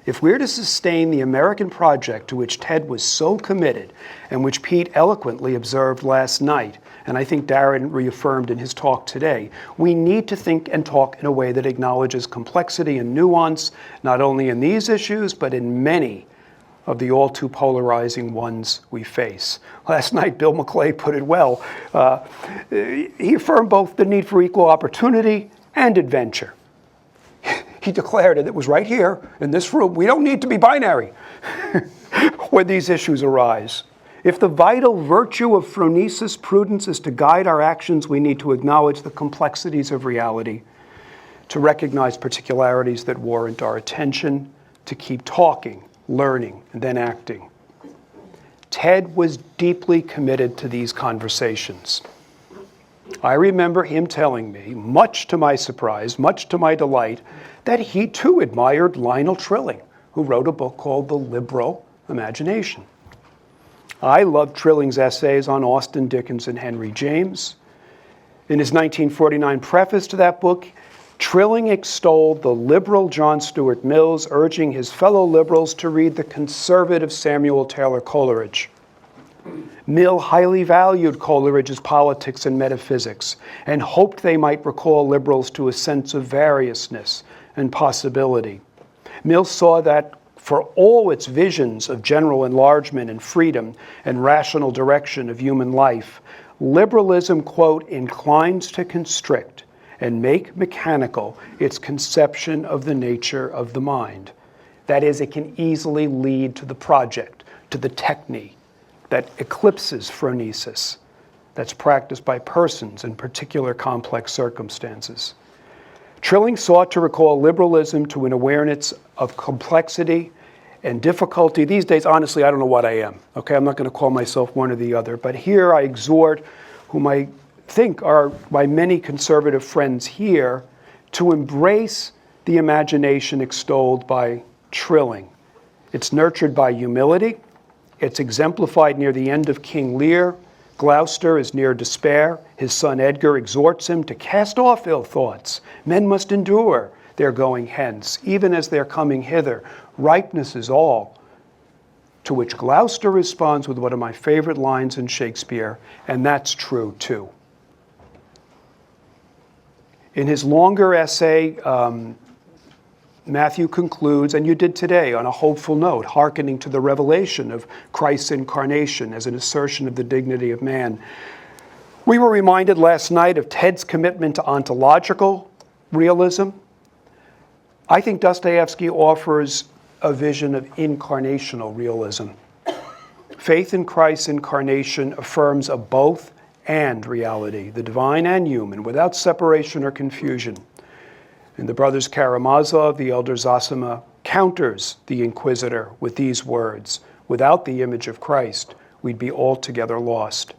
C: If we're to sustain the American project to which Ted was so committed and which Pete eloquently observed last night, and I think Darren reaffirmed in his talk today, we need to think and talk in a way that acknowledges complexity and nuance, not only in these issues, but in many of the all too polarizing ones we face. Last night, Bill McClay put it well. He affirmed both the need for equal opportunity and adventure. He declared it was right here in this room. We don't need to be binary when these issues arise. If the vital virtue of phronesis prudence is to guide our actions, we need to acknowledge the complexities of reality, to recognize particularities that warrant our attention, to keep talking, learning, and then acting. Ted was deeply committed to these conversations. I remember him telling me, much to my surprise, much to my delight, that he too admired Lionel Trilling, who wrote a book called The Liberal Imagination. I loved Trilling's essays on Austen, Dickens, and Henry James. In his 1949 preface to that book, Trilling extolled the liberal John Stuart Mills, urging his fellow liberals to read the conservative Samuel Taylor Coleridge. Mill highly valued Coleridge's politics and metaphysics and hoped they might recall liberals to a sense of variousness and possibility. Mill saw that for all its visions of general enlargement and freedom and rational direction of human life, liberalism, quote, inclines to constrict and make mechanical its conception of the nature of the mind. That is, it can easily lead to the project, to the techne, that eclipses phronesis, that's practiced by persons in particular complex circumstances. Trilling sought to recall liberalism to an awareness of complexity and difficulty. These days, honestly, I don't know what I am. Okay, I'm not going to call myself one or the other, but here I exhort whom I think are my many conservative friends here to embrace the imagination extolled by Trilling. It's nurtured by humility. It's exemplified near the end of King Lear. Gloucester is near despair. His son Edgar exhorts him to cast off ill thoughts. Men must endure their going hence, even as they're coming hither. Ripeness is all. To which Gloucester responds with one of my favorite lines in Shakespeare, and that's true too. In his longer essay, Matthew concludes, and you did today, on a hopeful note, hearkening to the revelation of Christ's incarnation as an assertion of the dignity of man. We were reminded last night of Ted's commitment to ontological realism. I think Dostoevsky offers a vision of incarnational realism. Faith in Christ's incarnation affirms a both and reality, the divine and human, without separation or confusion. And the brothers Karamazov, the elder Zosima, counters the inquisitor with these words: without the image of Christ, we'd be altogether lost.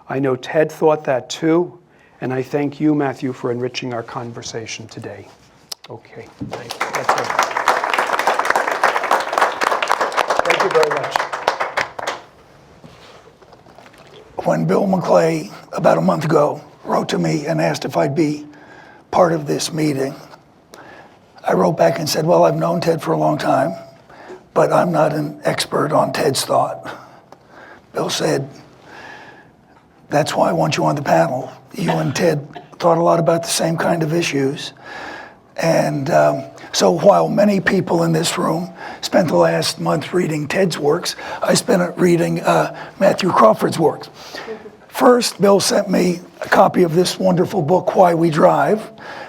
C: I know Ted thought that too, and I thank you, Matthew, for enriching our conversation today. Okay, thank you. That's it. Thank you very much.
D: When Bill McClay, about a month ago, wrote to me and asked if I'd be part of this meeting, I wrote back and said, well, I've known Ted for a long time, but I'm not an expert on Ted's thought. Bill said, that's why I want you on the panel. You and Ted thought a lot about the same kind of issues. And so while many people in this room spent the last month reading Ted's works, I spent it reading Matthew Crawford's works. First, Bill sent me a copy of this wonderful book, Why We Drive,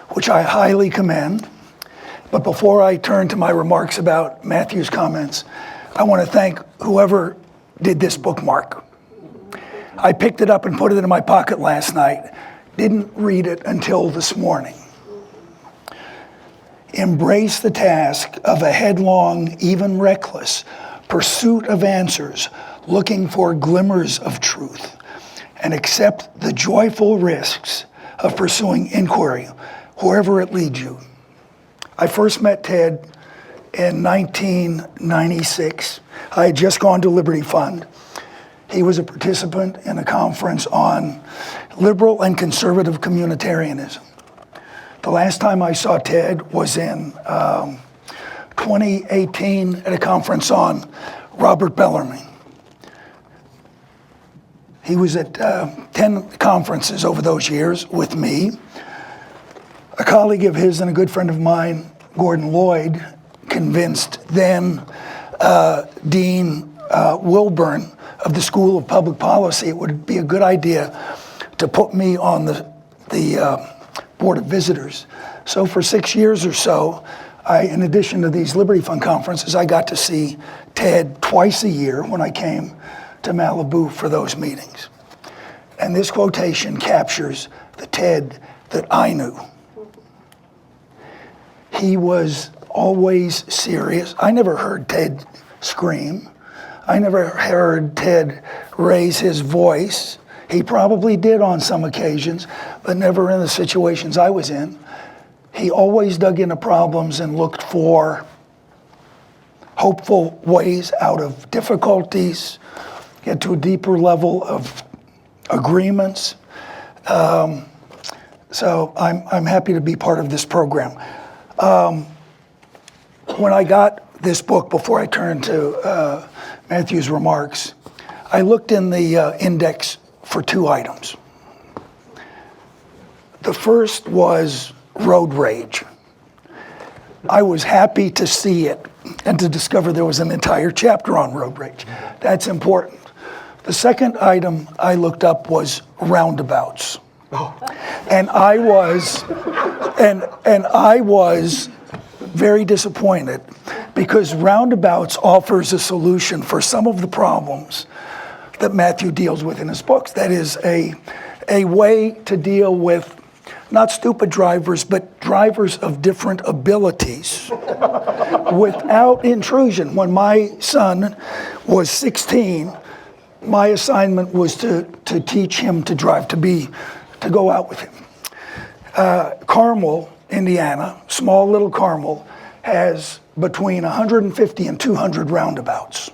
D: which I highly commend. But before I turn to my remarks about Matthew's comments, I want to thank whoever did this bookmark. I picked it up and put it in my pocket last night. Didn't read it until this morning. Embrace the task of a headlong, even reckless, pursuit of answers, looking for glimmers of truth, and accept the joyful risks of pursuing inquiry, wherever it leads you. I first met Ted in 1996. I had just gone to Liberty Fund. He was a participant in a conference on liberal and conservative communitarianism. The last time I saw Ted was in 2018 at a conference on Robert Bellarmine. He was at 10 conferences over those years with me. A colleague of his and a good friend of mine, Gordon Lloyd, convinced then Dean Wilburn of the School of Public Policy it would be a good idea to put me on the Board of Visitors. So for 6 years or so, in addition to these Liberty Fund conferences, I got to see Ted twice a year when I came to Malibu for those meetings. And this quotation captures the Ted that I knew. He was always serious. I never heard Ted scream. I never heard Ted raise his voice. He probably did on some occasions, but never in the situations I was in. He always dug into problems and looked for hopeful ways out of difficulties, get to a deeper level of agreements. So I'm happy to be part of this program. When I got this book, before I turned to Matthew's remarks, I looked in the index for 2 items. The first was road rage. I was happy to see it and to discover there was an entire chapter on road rage. That's important. The second item I looked up was roundabouts. And I was very disappointed because roundabouts offers a solution for some of the problems that Matthew deals with in his books. That is a way to deal with not stupid drivers, but drivers of different abilities without intrusion. When my son was 16, my assignment was to teach him to drive, to go out with him. Carmel, Indiana, small little Carmel, has between 150 and 200 roundabouts.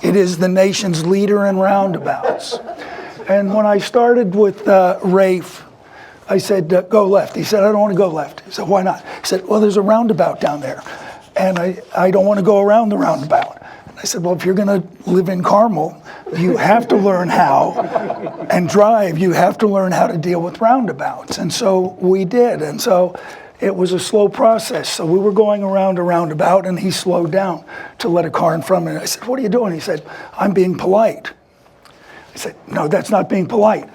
D: It is the nation's leader in roundabouts. And when I started with Rafe, I said, go left. He said, I don't want to go left. He said, why not? He said, well, there's a roundabout down there. And I don't want to go around the roundabout. And I said, well, if you're going to live in Carmel, you have to learn how, and drive, you have to learn how to deal with roundabouts. And so we did. And so it was a slow process. So we were going around a roundabout, and he slowed down to let a car in front of me. I said, what are you doing? He said, I'm being polite. I said, no, that's not being polite.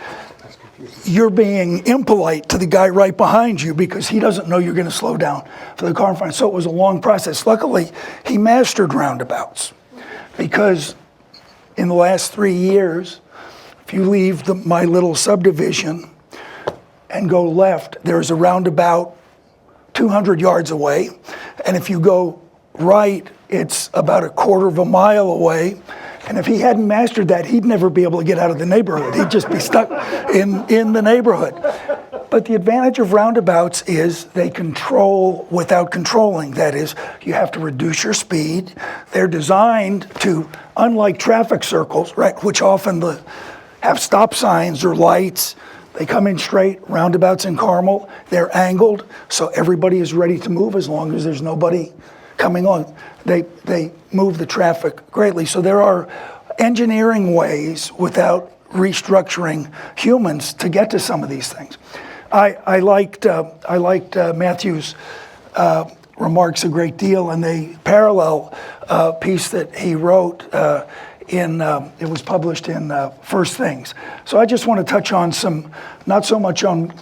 D: You're being impolite to the guy right behind you because he doesn't know you're going to slow down for the car in front. So it was a long process. Luckily, he mastered roundabouts because in the last 3 years, if you leave my little subdivision and go left, there's a roundabout 200 yards away. And if you go right, it's about a quarter of a mile away. And if he hadn't mastered that, he'd never be able to get out of the neighborhood. He'd just be stuck in the neighborhood. But the advantage of roundabouts is they control without controlling. That is, you have to reduce your speed. They're designed to, unlike traffic circles, right, which often have stop signs or lights, they come in straight. Roundabouts in Carmel, they're angled, so everybody is ready to move as long as there's nobody coming on. They move the traffic greatly. So there are engineering ways without restructuring humans to get to some of these things. I liked Matthew's remarks a great deal, and the parallel piece that he wrote it was published in First Things. So I just want to touch on not so much on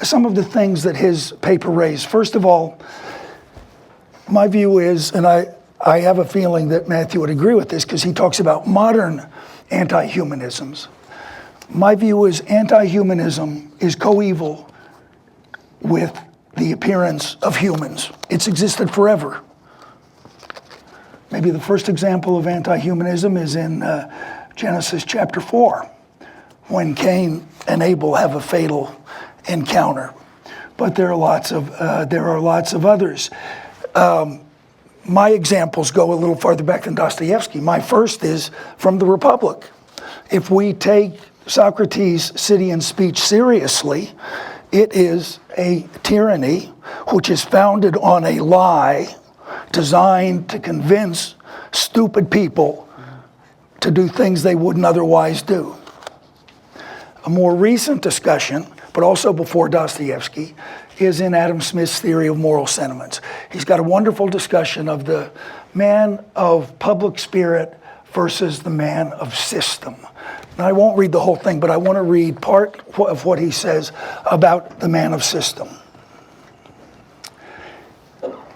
D: some of the things that his paper raised. First of all, my view is, and I have a feeling that Matthew would agree with this because he talks about modern anti-humanisms. My view is anti-humanism is coeval with the appearance of humans. It's existed forever. Maybe the first example of anti-humanism is in Genesis chapter 4, when Cain and Abel have a fatal encounter. But there are lots of others. My examples go a little farther back than Dostoevsky. My first is from the Republic. If we take Socrates' City and Speech seriously, it is a tyranny which is founded on a lie designed to convince stupid people to do things they wouldn't otherwise do. A more recent discussion, but also before Dostoevsky, is in Adam Smith's theory of moral sentiments. He's got a wonderful discussion of the man of public spirit versus the man of system. Now, I won't read the whole thing, but I want to read part of what he says about the man of system.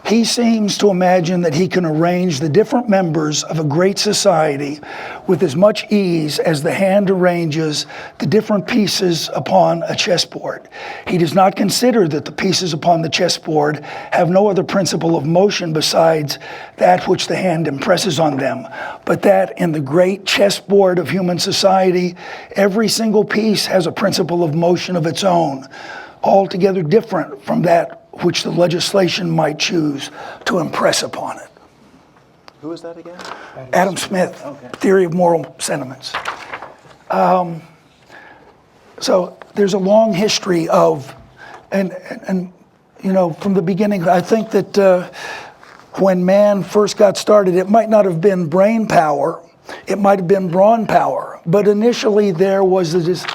D: He seems to imagine that he can arrange the different members of a great society with as much ease as the hand arranges the different pieces upon a chessboard. He does not consider that the pieces upon the chessboard have no other principle of motion besides that which the hand impresses on them, but that in the great chessboard of human society, every single piece has a principle of motion of its own, altogether different from that which the legislation might choose to impress upon it.
B: Who is that again?
D: Adam Smith,
B: Okay.
D: Theory of Moral Sentiments. So there's a long history of, and you know, from the beginning, I think that when man first got started, it might not have been brain power, it might have been brawn power, but initially there was this,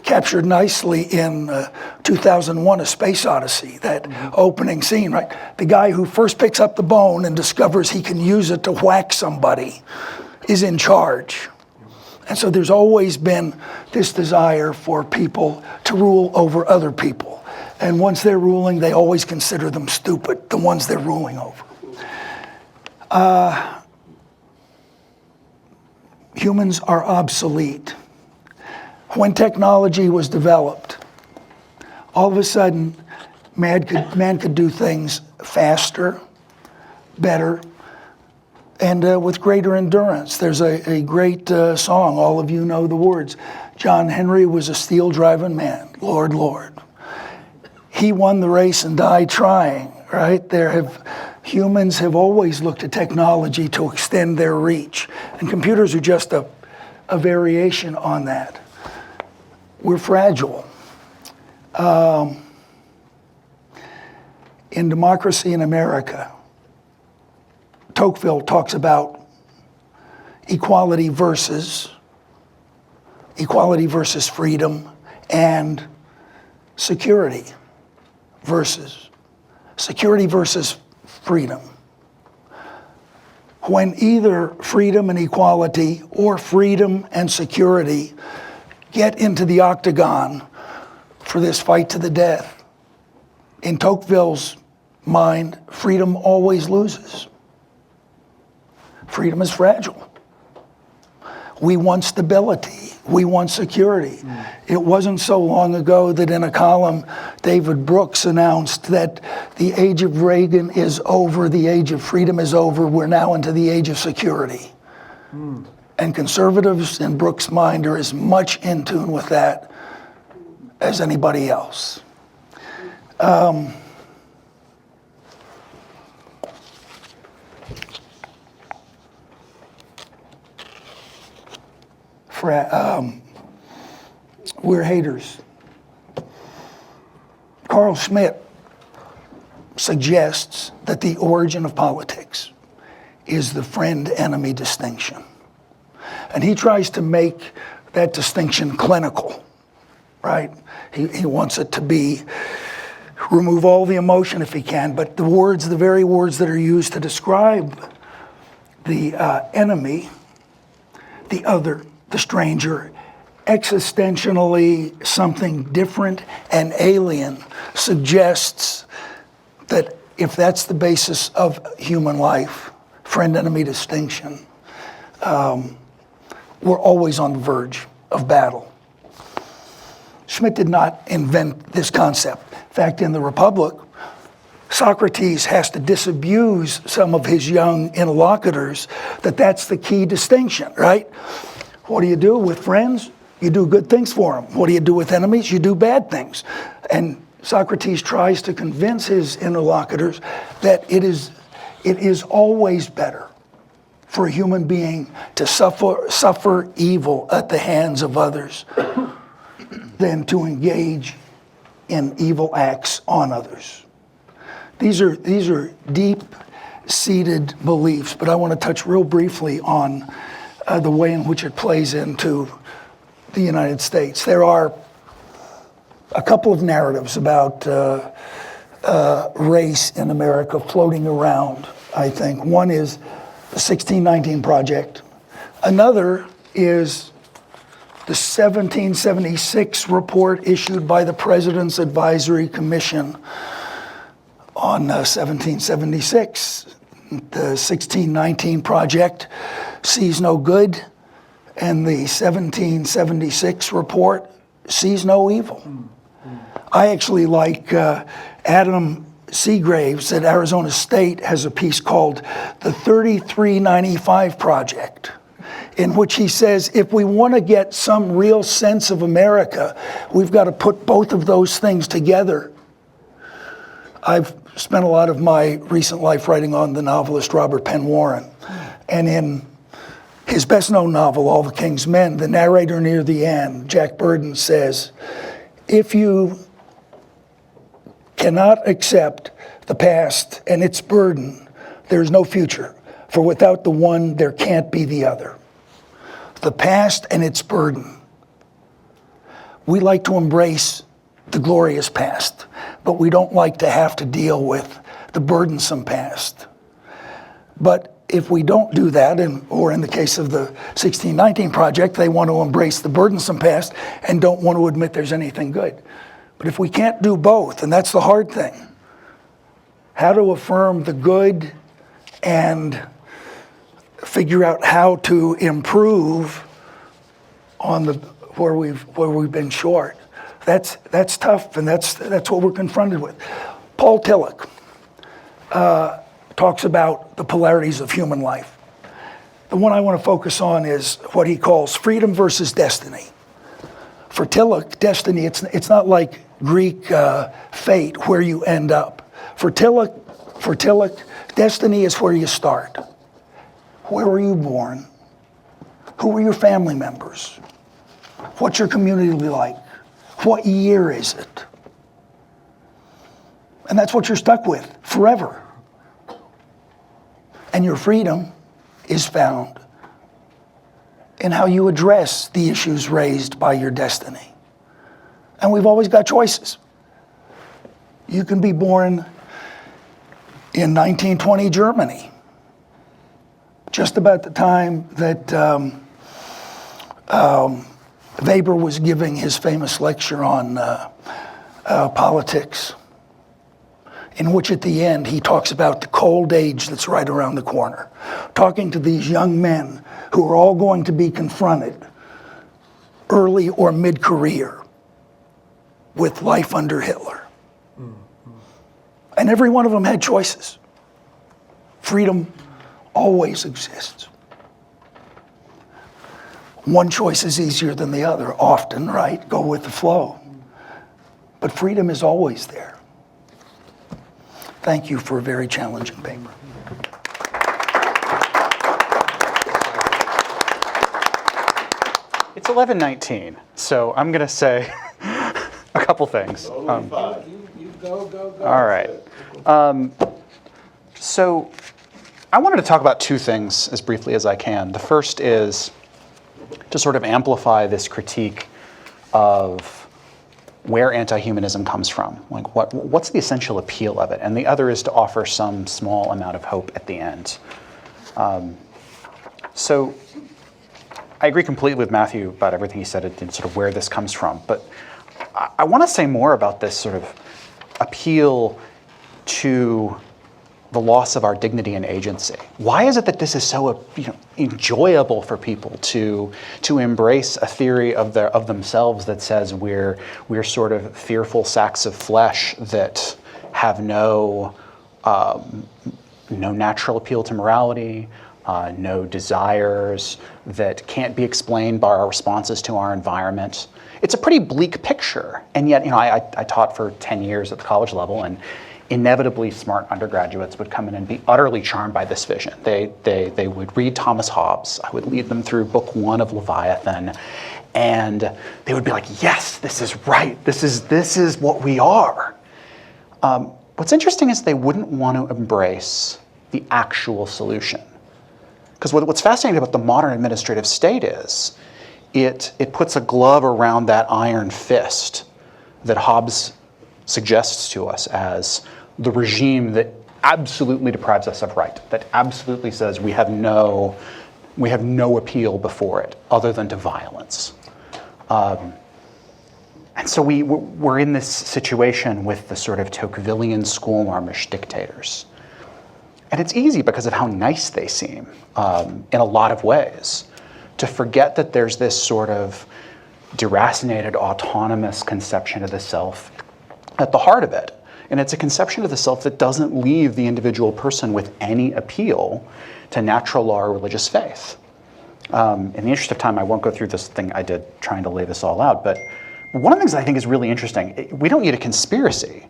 D: captured nicely in 2001, A Space Odyssey, that opening scene, right? The guy who first picks up the bone and discovers he can use it to whack somebody is in charge. And so there's always been this desire for people to rule over other people. And once they're ruling, they always consider them stupid, the ones they're ruling over. Humans are obsolete. When technology was developed, all of a sudden, man could do things faster, better, and with greater endurance. There's a great song, all of you know the words. John Henry was a steel-driving man, Lord, Lord. He won the race and died trying, right? Humans have always looked at technology to extend their reach, and computers are just a variation on that. We're fragile. In Democracy in America, Tocqueville talks about equality versus freedom and security versus freedom. When either freedom and equality or freedom and security get into the octagon for this fight to the death, in Tocqueville's mind, freedom always loses. Freedom is fragile. We want stability. We want security. It wasn't so long ago that in a column, David Brooks announced that the age of Reagan is over, the age of freedom is over, we're now into the age of security. And conservatives in Brooks' mind are as much in tune with that as anybody else. We're haters. Carl Schmitt suggests that the origin of politics is the friend-enemy distinction. And he tries to make that distinction clinical, right? He wants it to be, remove all the emotion if he can, but the very words that are used to describe the enemy, the other, the stranger, existentially something different and alien, suggests that if that's the basis of human life, friend-enemy distinction, we're always on the verge of battle. Schmitt did not invent this concept. In fact, in the Republic, Socrates has to disabuse some of his young interlocutors that that's the key distinction, right? What do you do with friends? You do good things for them. What do you do with enemies? You do bad things. And Socrates tries to convince his interlocutors that it is always better for a human being to suffer evil at the hands of others than to engage in evil acts on others. These are deep seated beliefs, but I want to touch real briefly on the way in which it plays into the United States. There are a couple of narratives about race in America floating around, I think. One is the 1619 Project. Another is the 1776 report issued by the President's Advisory Commission on 1776. The 1619 Project sees no good, and the 1776 report sees no evil. I actually like Adam Seagraves at Arizona State has a piece called the 3395 Project, in which he says if we want to get some real sense of America, we've got to put both of those things together. I've spent a lot of my recent life writing on the novelist Robert Penn Warren. And in his best-known novel, All the King's Men, the narrator near the end, Jack Burden, says, if you cannot accept the past and its burden, there is no future, for without the one, there can't be the other. The past and its burden. We like to embrace the glorious past, but we don't like to have to deal with the burdensome past. But if we don't do that, or in the case of the 1619 Project, they want to embrace the burdensome past and don't want to admit there's anything good. But if we can't do both, and that's the hard thing, how to affirm the good and figure out how to improve on where we've been short. That's tough, and that's what we're confronted with. Paul Tillich talks about the polarities of human life. The one I want to focus on is what he calls freedom versus destiny. For Tillich, destiny, it's not like Greek fate where you end up. For Tillich, destiny is where you start. Where were you born? Who were your family members? What's your community like? What year is it? And that's what you're stuck with forever. And your freedom is found in how you address the issues raised by your destiny. And we've always got choices. You can be born in 1920 Germany, just about the time that Weber was giving his famous lecture on politics, in which at the end he talks about the cold age that's right around the corner, talking to these young men who are all going to be confronted early or mid-career with life under Hitler. And every one of them had choices. Freedom always exists. One choice is easier than the other, often, right? Go with the flow. But freedom is always there. Thank you for a very challenging paper.
E: It's 11:19, so I'm going to say a couple things. All right. So I wanted to talk about two things as briefly as I can. The first is to sort of amplify this critique of where anti-humanism comes from. Like what's the essential appeal of it? And the other is to offer some small amount of hope at the end. So I agree completely with Matthew about everything he said and sort of where this comes from. But I want to say more about this sort of appeal to the loss of our dignity and agency. Why is it that this is so enjoyable for people to embrace a theory of themselves that says we're sort of fearful sacks of flesh that have no natural appeal to morality, no desires, that can't be explained by our responses to our environment? It's a pretty bleak picture, and yet I taught for 10 years at the college level, and inevitably smart undergraduates would come in and be utterly charmed by this vision. They would read Thomas Hobbes. I would lead them through book 1 of Leviathan, and they would be like, yes, this is right. This is what we are. What's interesting is they wouldn't want to embrace the actual solution. Because what's fascinating about the modern administrative state is it puts a glove around that iron fist that Hobbes suggests to us as the regime that absolutely deprives us of right, that absolutely says we have no appeal before it other than to violence. And so we're in this situation with the sort of Tocquevillian schoolmarmish dictators. And it's easy because of how nice they seem in a lot of ways to forget that there's this sort of deracinated, autonomous conception of the self at the heart of it. And it's a conception of the self that doesn't leave the individual person with any appeal to natural law or religious faith. In the interest of time, I won't go through this thing I did trying to lay this all out, but one of the things I think is really interesting, we don't need a conspiracy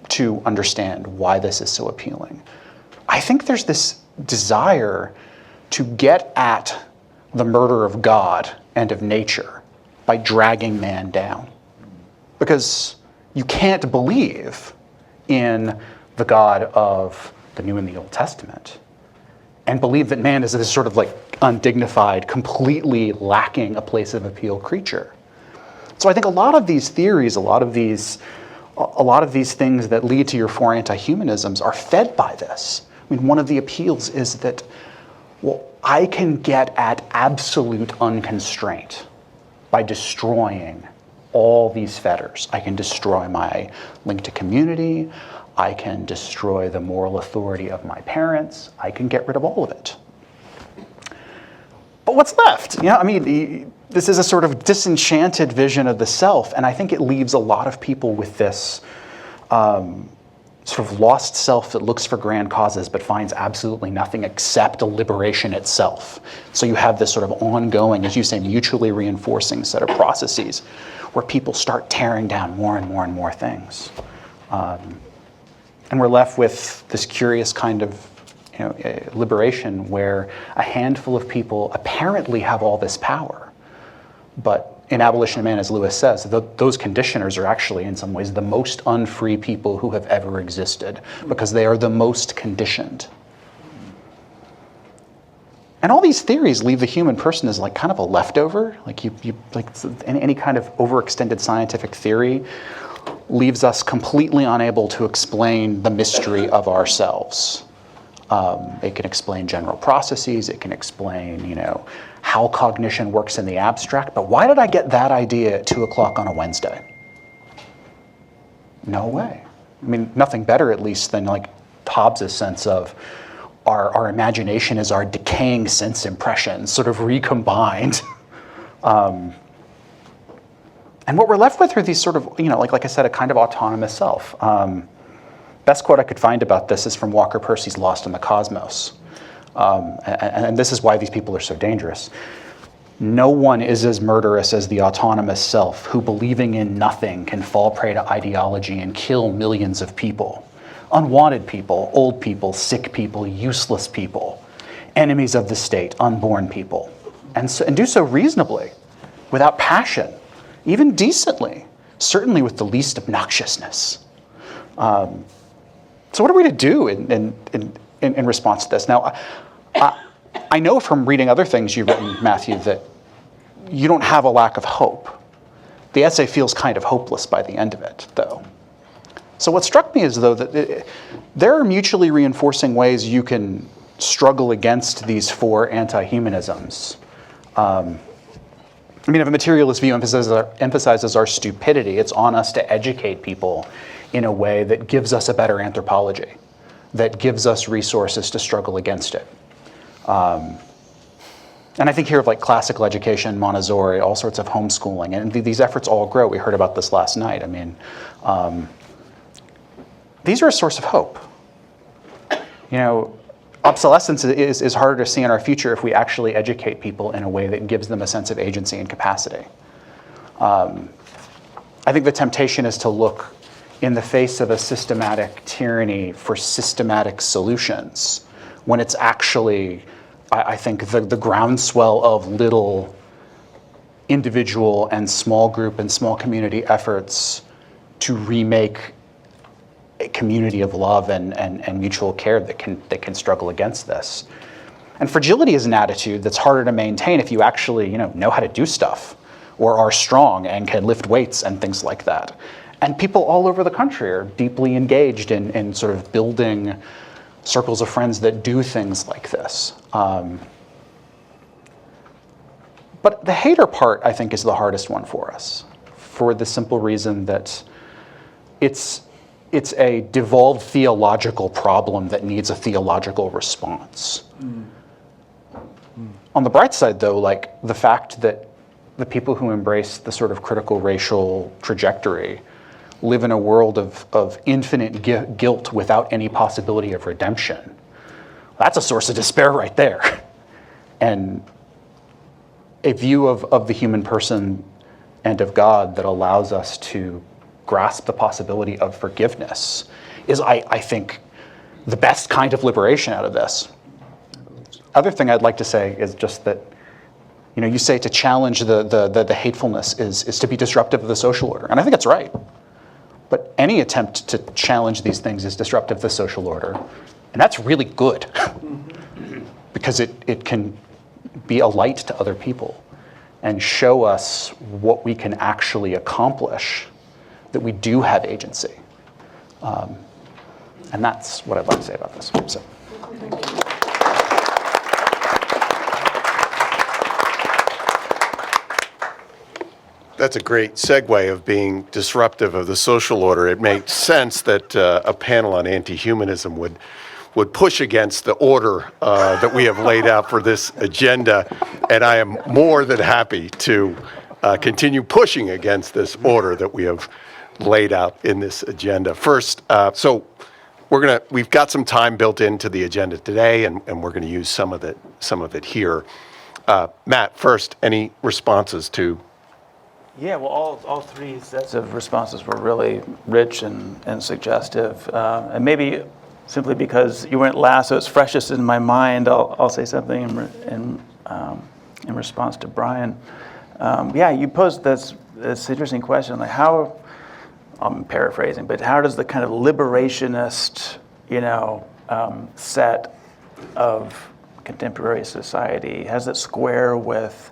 E: to understand why this is so appealing. I think there's this desire to get at the murder of God and of nature by dragging man down. Because you can't believe in the God of the New and the Old Testament and believe that man is this sort of like undignified, completely lacking a place of appeal creature. So I think a lot of these theories, a lot of these things that lead to your four anti-humanisms are fed by this. I mean, one of the appeals is that, well, I can get at absolute unconstraint by destroying all these fetters. I can destroy my link to community. I can destroy the moral authority of my parents. I can get rid of all of it. But what's left? I mean, this is a sort of disenchanted vision of the self, and I think it leaves a lot of people with this sort of lost self that looks for grand causes but finds absolutely nothing except a liberation itself. So you have this sort of ongoing, as you say, mutually reinforcing set of processes where people start tearing down more and more and more things. And we're left with this curious kind of liberation where a handful of people apparently have all this power. But in Abolition of Man, as Lewis says, those conditioners are actually in some ways the most unfree people who have ever existed because they are the most conditioned. And all these theories leave the human person as like kind of a leftover. Like any kind of overextended scientific theory leaves us completely unable to explain the mystery of ourselves. It can explain general processes. It can explain, how cognition works in the abstract. But why did I get that idea at 2 o'clock on a Wednesday? No way. I mean, nothing better, at least, than like Hobbes' sense of our imagination is our decaying sense impressions, sort of recombined. And what we're left with are these sort of, like I said, a kind of autonomous self. Best quote I could find about this is from Walker Percy's Lost in the Cosmos. And this is why these people are so dangerous. No one is as murderous as the autonomous self who, believing in nothing, can fall prey to ideology and kill millions of people. Unwanted people, old people, sick people, useless people, enemies of the state, unborn people. And do so reasonably, without passion, even decently, certainly with the least obnoxiousness. So what are we to do in response to this? Now, I know from reading other things you've written, Matthew, that you don't have a lack of hope. The essay feels kind of hopeless by the end of it, though. So what struck me is, though, that there are mutually reinforcing ways you can struggle against these four anti-humanisms. I mean, if a materialist view emphasizes our stupidity, it's on us to educate people in a way that gives us a better anthropology, that gives us resources to struggle against it. And I think here of like classical education, Montessori, all sorts of homeschooling, and these efforts all grow. We heard about this last night. I mean, these are a source of hope. Obsolescence is harder to see in our future if we actually educate people in a way that gives them a sense of agency and capacity. I think the temptation is to look in the face of a systematic tyranny for systematic solutions, when it's actually, I think, the groundswell of little individual and small group and small community efforts to remake a community of love and mutual care that can struggle against this. And fragility is an attitude that's harder to maintain if you actually know how to do stuff, or are strong and can lift weights and things like that. And people all over the country are deeply engaged in sort of building circles of friends that do things like this. But the hater part, I think, is the hardest one for us, for the simple reason that it's a devolved theological problem that needs a theological response. On the bright side, though, like the fact that the people who embrace the sort of critical racial trajectory live in a world of infinite guilt without any possibility of redemption, that's a source of despair right there. And a view of the human person and of God that allows us to grasp the possibility of forgiveness is, I think, the best kind of liberation out of this. Other thing I'd like to say is just that, you say to challenge the hatefulness is to be disruptive of the social order, and I think that's right. But any attempt to challenge these things is disruptive of the social order, and that's really good because it can be a light to other people and show us what we can actually accomplish, that we do have agency. And that's what I'd like to say about this. So.
A: That's a great segue of being disruptive of the social order. It makes sense that a panel on anti-humanism would push against the order that we have laid out for this agenda, and I am more than happy to continue pushing against this order that we have laid out in this agenda. First, so we've got some time built into the agenda today, and we're going to use some of it here. Matt, first, any responses to?
B: Yeah, well, all three sets of responses were really rich and suggestive, and maybe simply because you went last, so it's freshest in my mind, I'll say something in response to Brian. Yeah, you posed this interesting question, like how, I'm paraphrasing, but how does the kind of liberationist, set of contemporary society, how does it square with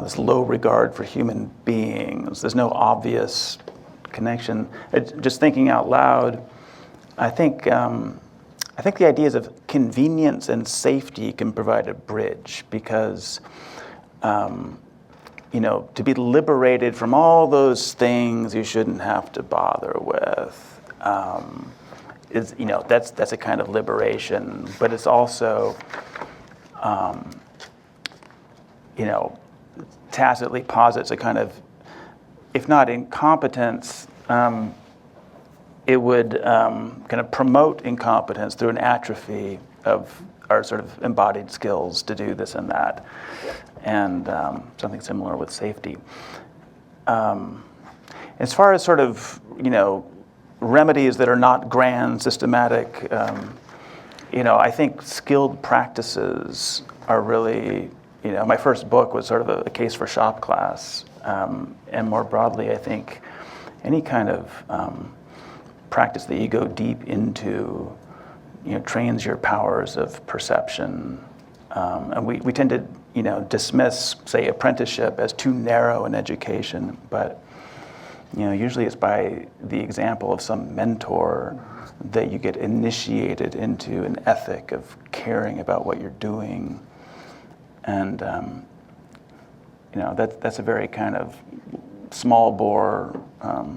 B: this low regard for human beings? There's no obvious connection. Just thinking out loud, I think the ideas of convenience and safety can provide a bridge because, to be liberated from all those things you shouldn't have to bother with, that's a kind of liberation. But it's also, tacitly posits a kind of, if not incompetence, it would kind of promote incompetence through an atrophy of our sort of embodied skills to do this and that, and something similar with safety. As far as sort of, remedies that are not grand, systematic, I think skilled practices are really, my first book was sort of a case for shop class, and more broadly, I think any kind of practice that you go deep into, trains your powers of perception. And we tend to, dismiss, say, apprenticeship as too narrow an education, but, usually it's by the example of some mentor that you get initiated into an ethic of caring about what you're doing. And, that's a very kind of small bore,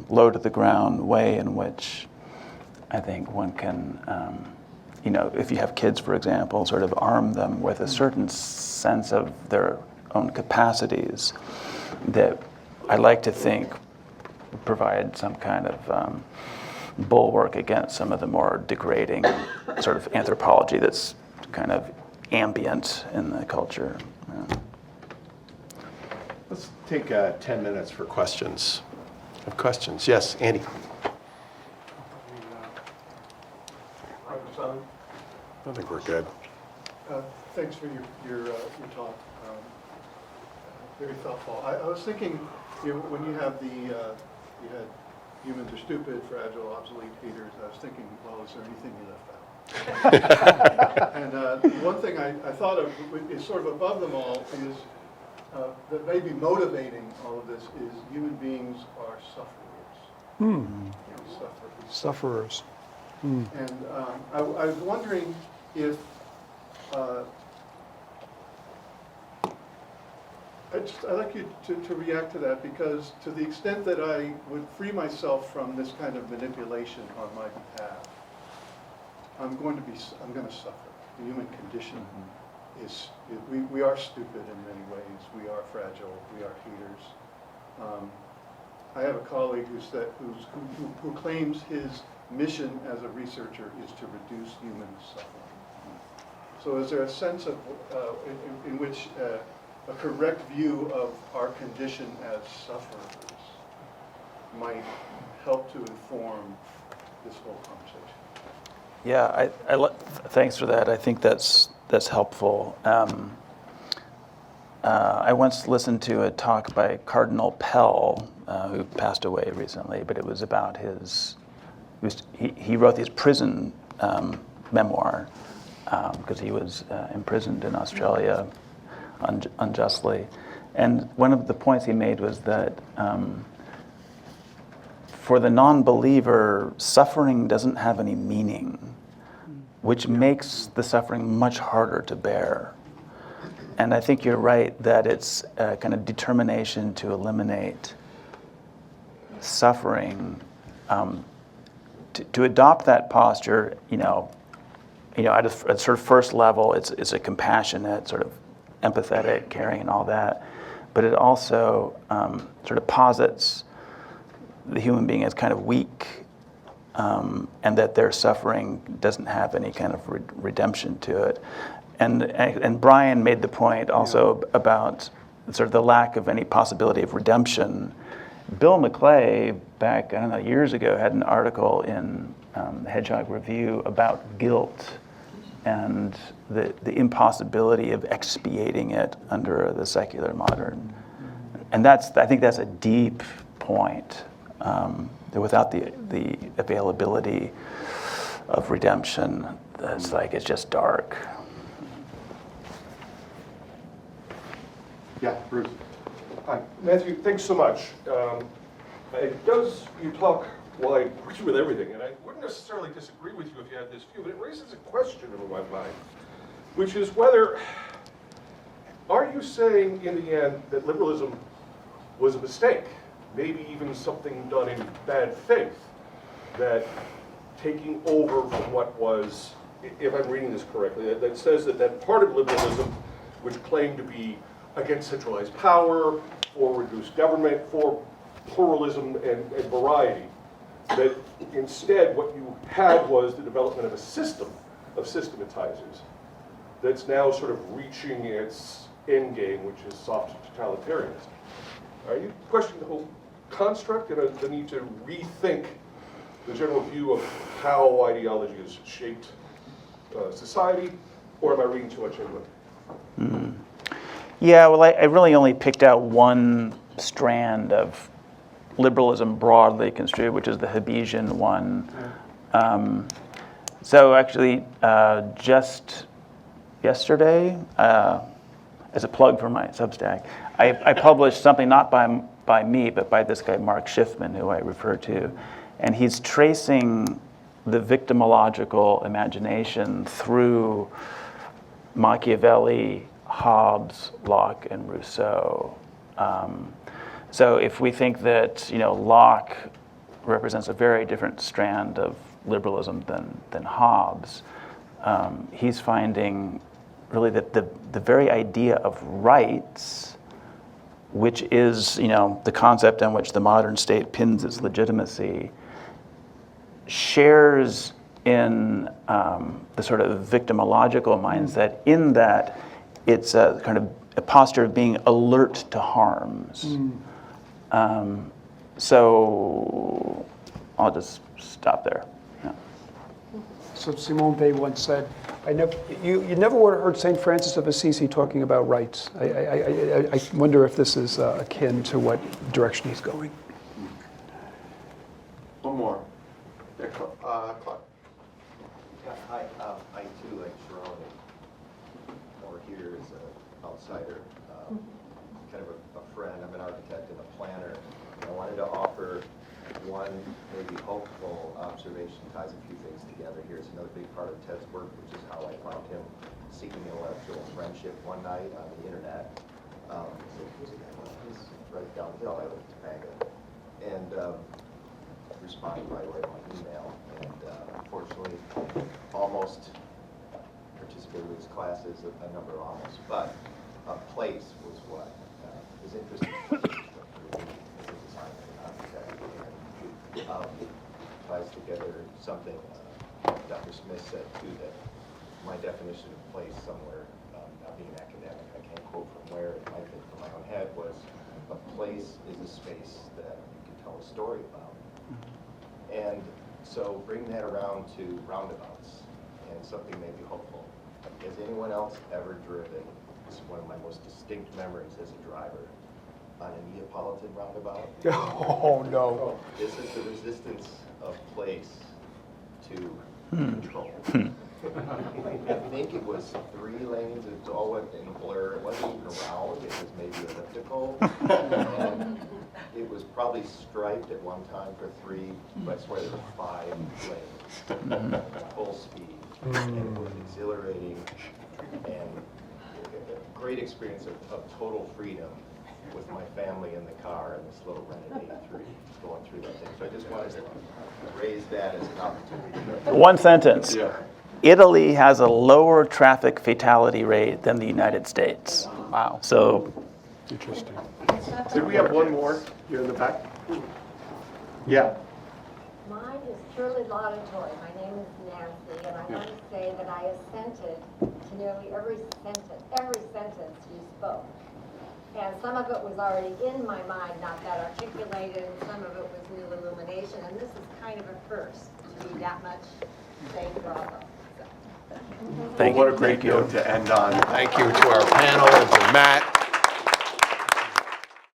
B: low to the ground way in which I think one can, if you have kids, for example, sort of arm them with a certain sense of their own capacities that I like to think provide some kind of bulwark against some of the more degrading sort of anthropology that's kind of ambient in the culture. Yeah.
A: Let's take 10 minutes for questions. Have questions? Yes, Andy. I think we're good.
F: Thanks for your talk. Very thoughtful. I was thinking, when you have you had humans are stupid, fragile, obsolete, haters, I was thinking, well, is there anything you left out? And one thing I thought of is sort of above them all is that may be motivating all of this is human beings are sufferers. Sufferers.
C: Sufferers.
F: And I was wondering if I'd like you to react to that, because to the extent that I would free myself from this kind of manipulation on my behalf, I'm going to suffer. The human condition is, we are stupid in many ways. We are fragile. We are haters. I have a colleague who claims his mission as a researcher is to reduce human suffering. So is there a sense of in which a correct view of our condition as sufferers might help to inform this whole conversation?
B: Yeah, thanks for that. I think that's helpful. I once listened to a talk by Cardinal Pell, who passed away recently, but it was about he wrote his prison memoir because he was imprisoned in Australia unjustly. And one of the points he made was that for the non-believer, suffering doesn't have any meaning, which makes the suffering much harder to bear. And I think you're right that it's a kind of determination to eliminate suffering. To adopt that posture, at a sort of first level, it's a compassionate, sort of empathetic, caring, and all that. But it also sort of posits the human being as kind of weak, and that their suffering doesn't have any kind of redemption to it. And Brian made the point also about sort of the lack of any possibility of redemption. Bill McClay, back, years ago, had an article in the Hedgehog Review about guilt and the impossibility of expiating it under the secular modern. And I think that's a deep point. That without the availability of redemption, it's just dark.
G: Yeah, Bruce. Hi, Matthew, thanks so much. You talk, well, I agree with everything, and I wouldn't necessarily disagree with you if you had this view, but it raises a question in my mind, which is are you saying in the end that liberalism was a mistake, maybe even something done in bad faith, that taking over from what was, if I'm reading this correctly, that says that part of liberalism, which claimed to be against centralized power, for reduced government, for pluralism and variety, that instead what you had was the development of a system of systematizers that's now sort of reaching its end game, which is soft totalitarianism. Are you questioning the whole construct and the need to rethink the general view of how ideology has shaped society, or am I reading too much into it?
B: Yeah, well, I really only picked out one strand of liberalism broadly construed, which is the Hobbesian one. So actually, just yesterday, as a plug for my Substack, I published something not by me, but by this guy, Mark Schiffman, who I refer to. And he's tracing the victimological imagination through Machiavelli, Hobbes, Locke, and Rousseau. So if we think that Locke represents a very different strand of liberalism than Hobbes, he's finding really that the very idea of rights, which is the concept on which the modern state pins its legitimacy, shares in the sort of victimological mindset, in that it's a kind of a posture of being alert to harms. So I'll just stop there. Yeah.
C: So Simone Weil once said, you never would have heard St. Francis of Assisi talking about rights. I wonder if this is akin to what direction he's going.
A: Clark.
H: Yeah, hi, I too, like Sharon, over here as an outsider, kind of a friend. I'm an architect and a planner. And I wanted to offer one maybe hopeful observation, ties a few things together here. It's another big part of Ted's work, which is how I found him seeking intellectual friendship one night on the internet. So who's it? He's right down the hill. I live in Topanga. And responded right away to my email. And unfortunately, almost participated in his classes, a number of almost. But a place was what was interesting for me as a designer and architect. And ties together something Dr. Smith said too, that my definition of place somewhere, not being academic, I can't quote from where, I think from my own head, was a place is a space that you can tell a story about. And so bring that around to roundabouts and something maybe hopeful. Has anyone else ever driven, this is one of my most distinct memories as a driver, on a Neapolitan roundabout?
C: Oh, no.
H: This is the resistance of place to control. I think it was 3 lanes, it all went in a blur, it wasn't even round, it was maybe elliptical. And it was probably striped at one time for 3, but I swear there were 5 lanes, full speed. And it was exhilarating and a great experience of total freedom with my family in the car and this little rented 83 going through that thing. So I just wanted to raise that as an opportunity.
B: One sentence. Italy has a lower traffic fatality rate than the United States.
E: Wow.
B: So
C: Interesting.
A: Did we have one more here in the back? Yeah.
I: Mine is truly laudatory. My name is Nancy, and I want to say that I assented to nearly every sentence you spoke. And some of it was already in my mind, not that articulated, and some of it was new illumination. And this is kind of a first to be that much saying bravo.
A: Well, what a great note to end on. Thank you to our panel and to Matt.